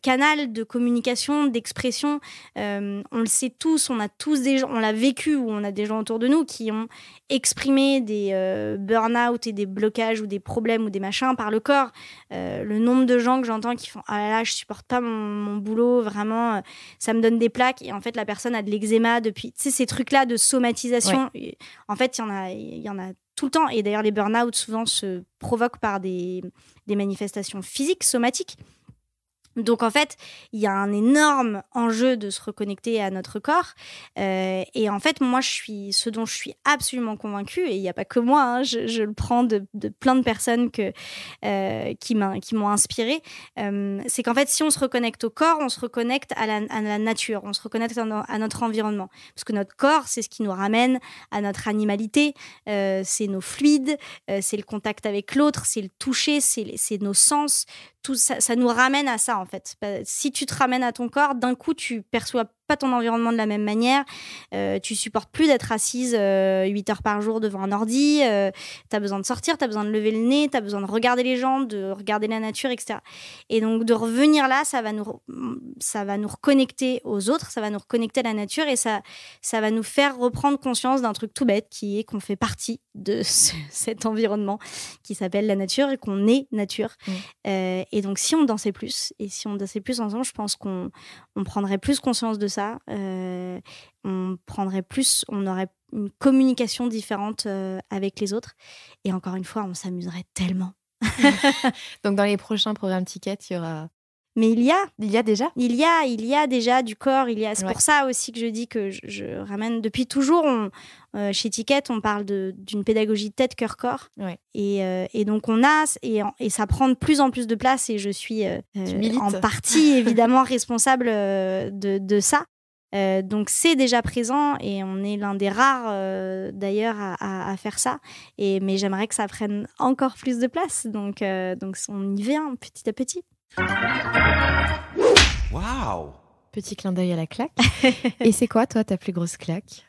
canal de communication, d'expression. On le sait tous, on a tous des gens, on l'a vécu ou on a des gens autour de nous qui ont exprimé des burn-out et des blocages ou des problèmes ou des machins par le corps. Le nombre de gens que j'entends qui font « Ah là là, je supporte pas mon boulot, vraiment, ça me donne des plaques. » Et en fait, la personne a de l'eczéma depuis... Tu sais, ces trucs-là de somatisation. Ouais. En fait, il y en a tout le temps. Et d'ailleurs, les burn-out souvent se provoquent par des manifestations physiques, somatiques. Donc en fait, il y a un énorme enjeu de se reconnecter à notre corps. Et en fait, moi, ce dont je suis absolument convaincue, et il n'y a pas que moi, hein, je le prends de plein de personnes qui m'ont inspirée, c'est qu'en fait, si on se reconnecte au corps, on se reconnecte à la nature, on se reconnecte à notre environnement. Parce que notre corps, c'est ce qui nous ramène à notre animalité, c'est nos fluides, c'est le contact avec l'autre, c'est le toucher, c'est nos sens. Tout ça, ça nous ramène à ça, en fait. Si tu te ramènes à ton corps, d'un coup, tu perçois pas ton environnement de la même manière. Tu supportes plus d'être assise 8 heures par jour devant un ordi. T'as besoin de sortir, t'as besoin de lever le nez, t'as besoin de regarder les gens, de regarder la nature, etc. Et donc, de revenir là, ça va nous reconnecter aux autres, ça va nous reconnecter à la nature et ça va nous faire reprendre conscience d'un truc tout bête qui est qu'on fait partie de cet environnement qui s'appelle la nature et qu'on est nature. Et donc, si on dansait plus et si on dansait plus ensemble, je pense qu'on prendrait plus conscience de ça. On aurait une communication différente avec les autres. Et encore une fois, on s'amuserait tellement. Donc, dans les prochains programmes Ticket, il y aura... Mais il y a déjà il y a déjà du corps. C'est pour ça aussi que je dis que je ramène depuis toujours. Chez Ticket, on parle d'une pédagogie tête, cœur, corps. Ouais. Et donc on a et ça prend de plus en plus de place. Et je suis en partie évidemment responsable de ça. Donc c'est déjà présent et on est l'un des rares d'ailleurs à faire ça. Mais j'aimerais que ça prenne encore plus de place. Donc on y vient petit à petit. Waouh! Petit clin d'œil à la claque. Et c'est quoi, toi, ta plus grosse claque?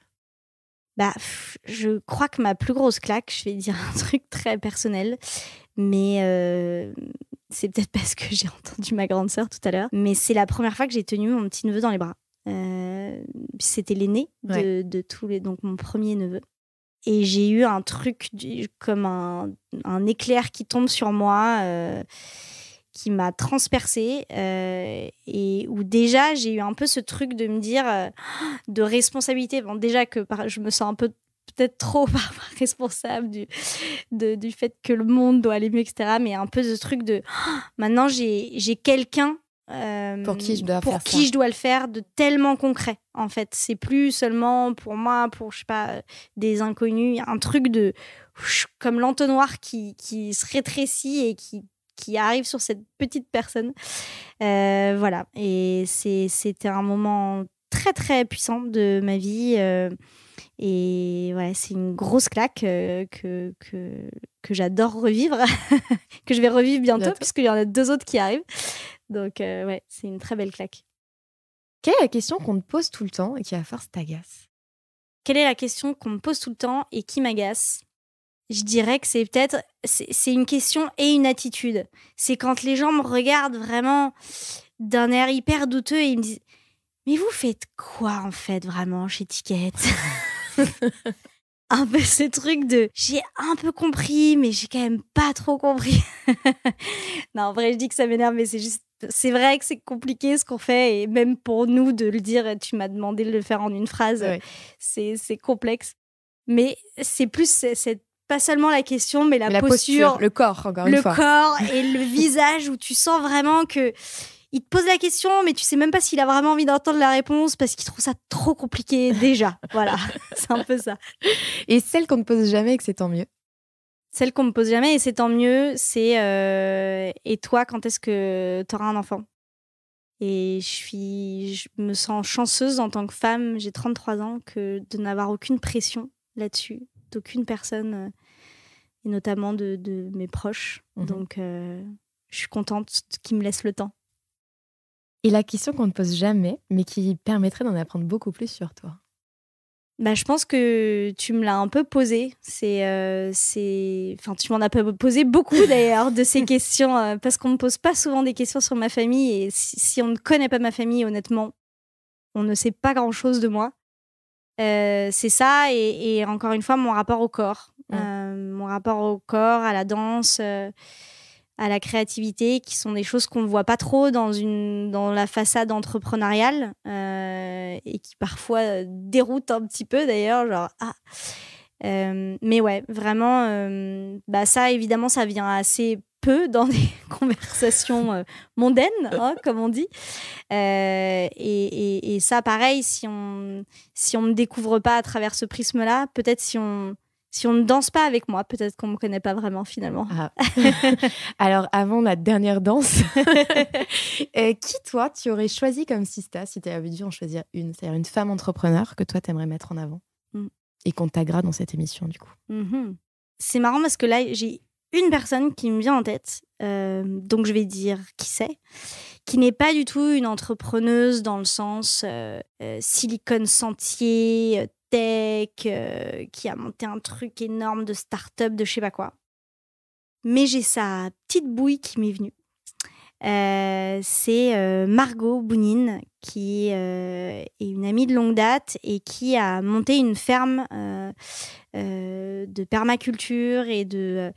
Je crois que ma plus grosse claque, je vais dire un truc très personnel, mais c'est peut-être parce que j'ai entendu ma grande sœur tout à l'heure, mais c'est la première fois que j'ai tenu mon petit neveu dans les bras. C'était l'aîné de tous les, donc mon premier neveu. Et j'ai eu un truc comme un éclair qui tombe sur moi, qui m'a transpercée et où déjà j'ai eu un peu ce truc de me dire de responsabilité. Bon, déjà que je me sens un peu peut-être trop responsable du fait que le monde doit aller mieux, etc. Mais un peu ce truc de maintenant j'ai quelqu'un pour qui je dois le faire de tellement concret. En fait, c'est plus seulement pour moi, pour je sais pas des inconnus. Il y a un truc de comme l'entonnoir qui se rétrécit et qui arrive sur cette petite personne. Voilà. Et c'était un moment très, très puissant de ma vie. Et ouais, c'est une grosse claque que j'adore revivre, que je vais revivre bientôt, puisqu'il y en a 2 autres qui arrivent. Donc, ouais, c'est une très belle claque. Quelle est la question qu'on te pose tout le temps et qui, à force, t'agace? Quelle est la question qu'on me pose tout le temps et qui m'agace? Je dirais que c'est une question et une attitude. C'est quand les gens me regardent vraiment d'un air hyper douteux et ils me disent « Mais vous faites quoi en fait vraiment chez Ticket ?» Un peu ce truc de « J'ai un peu compris, mais j'ai quand même pas trop compris. » Non, en vrai, je dis que ça m'énerve, mais c'est vrai que c'est compliqué ce qu'on fait et même pour nous de le dire, tu m'as demandé de le faire en une phrase, c'est complexe. Mais c'est plus cette pas seulement la question, mais la posture, le corps, encore une fois. Le corps et le visage où tu sens vraiment que il te pose la question, mais tu sais même pas s'il a vraiment envie d'entendre la réponse parce qu'il trouve ça trop compliqué déjà. Voilà, c'est un peu ça. Et celle qu'on ne pose jamais et que c'est tant mieux? Celle qu'on me pose jamais et c'est tant mieux, c'est et toi, quand est-ce que tu auras un enfant? Et je me sens chanceuse en tant que femme, j'ai 33 ans, de n'avoir aucune pression là-dessus, d'aucune personne, et notamment de mes proches. Donc, je suis contente qu'ils me laissent le temps. Et la question qu'on ne pose jamais, mais qui permettrait d'en apprendre beaucoup plus sur toi? Je pense que tu me l'as un peu posé. Enfin, tu m'en as posé beaucoup d'ailleurs de ces questions, parce qu'on ne me pose pas souvent des questions sur ma famille. Et si on ne connaît pas ma famille, honnêtement, on ne sait pas grand-chose de moi. C'est ça, et encore une fois, mon rapport au corps. Mon rapport au corps, à la danse, à la créativité, qui sont des choses qu'on ne voit pas trop dans la façade entrepreneuriale et qui parfois déroutent un petit peu d'ailleurs, genre mais ouais, vraiment, ça évidemment, ça vient assez peu dans des conversations mondaines, hein, comme on dit. Et ça, pareil, si on me découvre pas à travers ce prisme-là, peut-être si on ne danse pas avec moi, peut-être qu'on me connaît pas vraiment finalement. Ah. Alors, avant la dernière danse, qui, toi, tu aurais choisi comme sista si tu avais dû en choisir une, c'est-à-dire une femme entrepreneur que toi, tu aimerais mettre en avant et qu'on taguera dans cette émission, du coup. C'est marrant parce que là, j'ai une personne qui me vient en tête, donc je vais dire qui c'est, qui n'est pas du tout une entrepreneuse dans le sens Silicon Sentier, tech, qui a monté un truc énorme de start-up, de je sais pas quoi. Mais j'ai sa petite bouille qui m'est venue. C'est Margot Bounine, qui est une amie de longue date et qui a monté une ferme de permaculture et de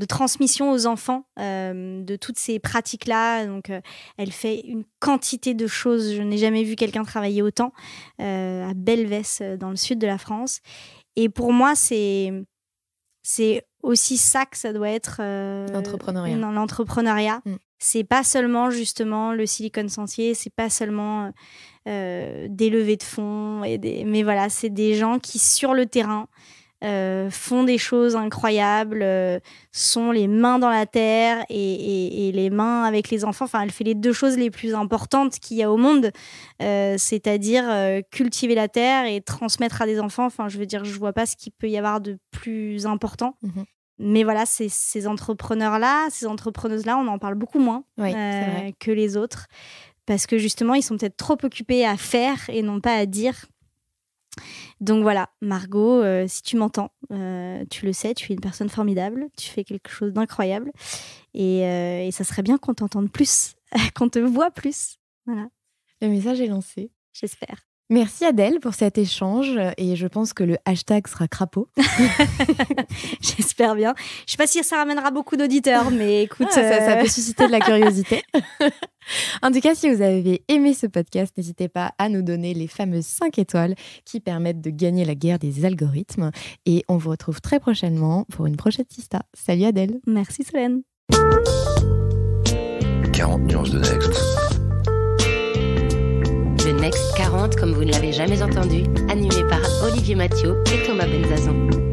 transmission aux enfants de toutes ces pratiques-là. Donc, elle fait une quantité de choses. Je n'ai jamais vu quelqu'un travailler autant à Belvès, dans le sud de la France. Et pour moi, c'est aussi ça que ça doit être l'entrepreneuriat. C'est pas seulement justement le Silicon Sentier, c'est pas seulement des levées de fonds, mais voilà, c'est des gens qui sur le terrain font des choses incroyables, sont les mains dans la terre et les mains avec les enfants. Enfin, elle fait les deux choses les plus importantes qu'il y a au monde, c'est-à-dire cultiver la terre et transmettre à des enfants. Enfin, je veux dire, je vois pas ce qu'il peut y avoir de plus important. Mais voilà, ces entrepreneurs-là, ces entrepreneuses-là, on en parle beaucoup moins que les autres, parce que justement, ils sont peut-être trop occupés à faire et non pas à dire. Donc voilà, Margot, si tu m'entends, tu le sais, tu es une personne formidable, tu fais quelque chose d'incroyable et ça serait bien qu'on t'entende plus, qu'on te voit plus. Voilà. Le message est lancé. J'espère. Merci Adèle pour cet échange et je pense que le hashtag sera crapaud. J'espère bien. Je ne sais pas si ça ramènera beaucoup d'auditeurs, mais écoute... ça peut susciter de la curiosité. En tout cas, si vous avez aimé ce podcast, n'hésitez pas à nous donner les fameuses 5 étoiles qui permettent de gagner la guerre des algorithmes. Et on vous retrouve très prochainement pour une prochaine Sista. Salut Adèle. Merci Solène. 40 nuances de Next. Le Next 40, comme vous ne l'avez jamais entendu, animé par Olivier Mathieu et Thomas Benzazon.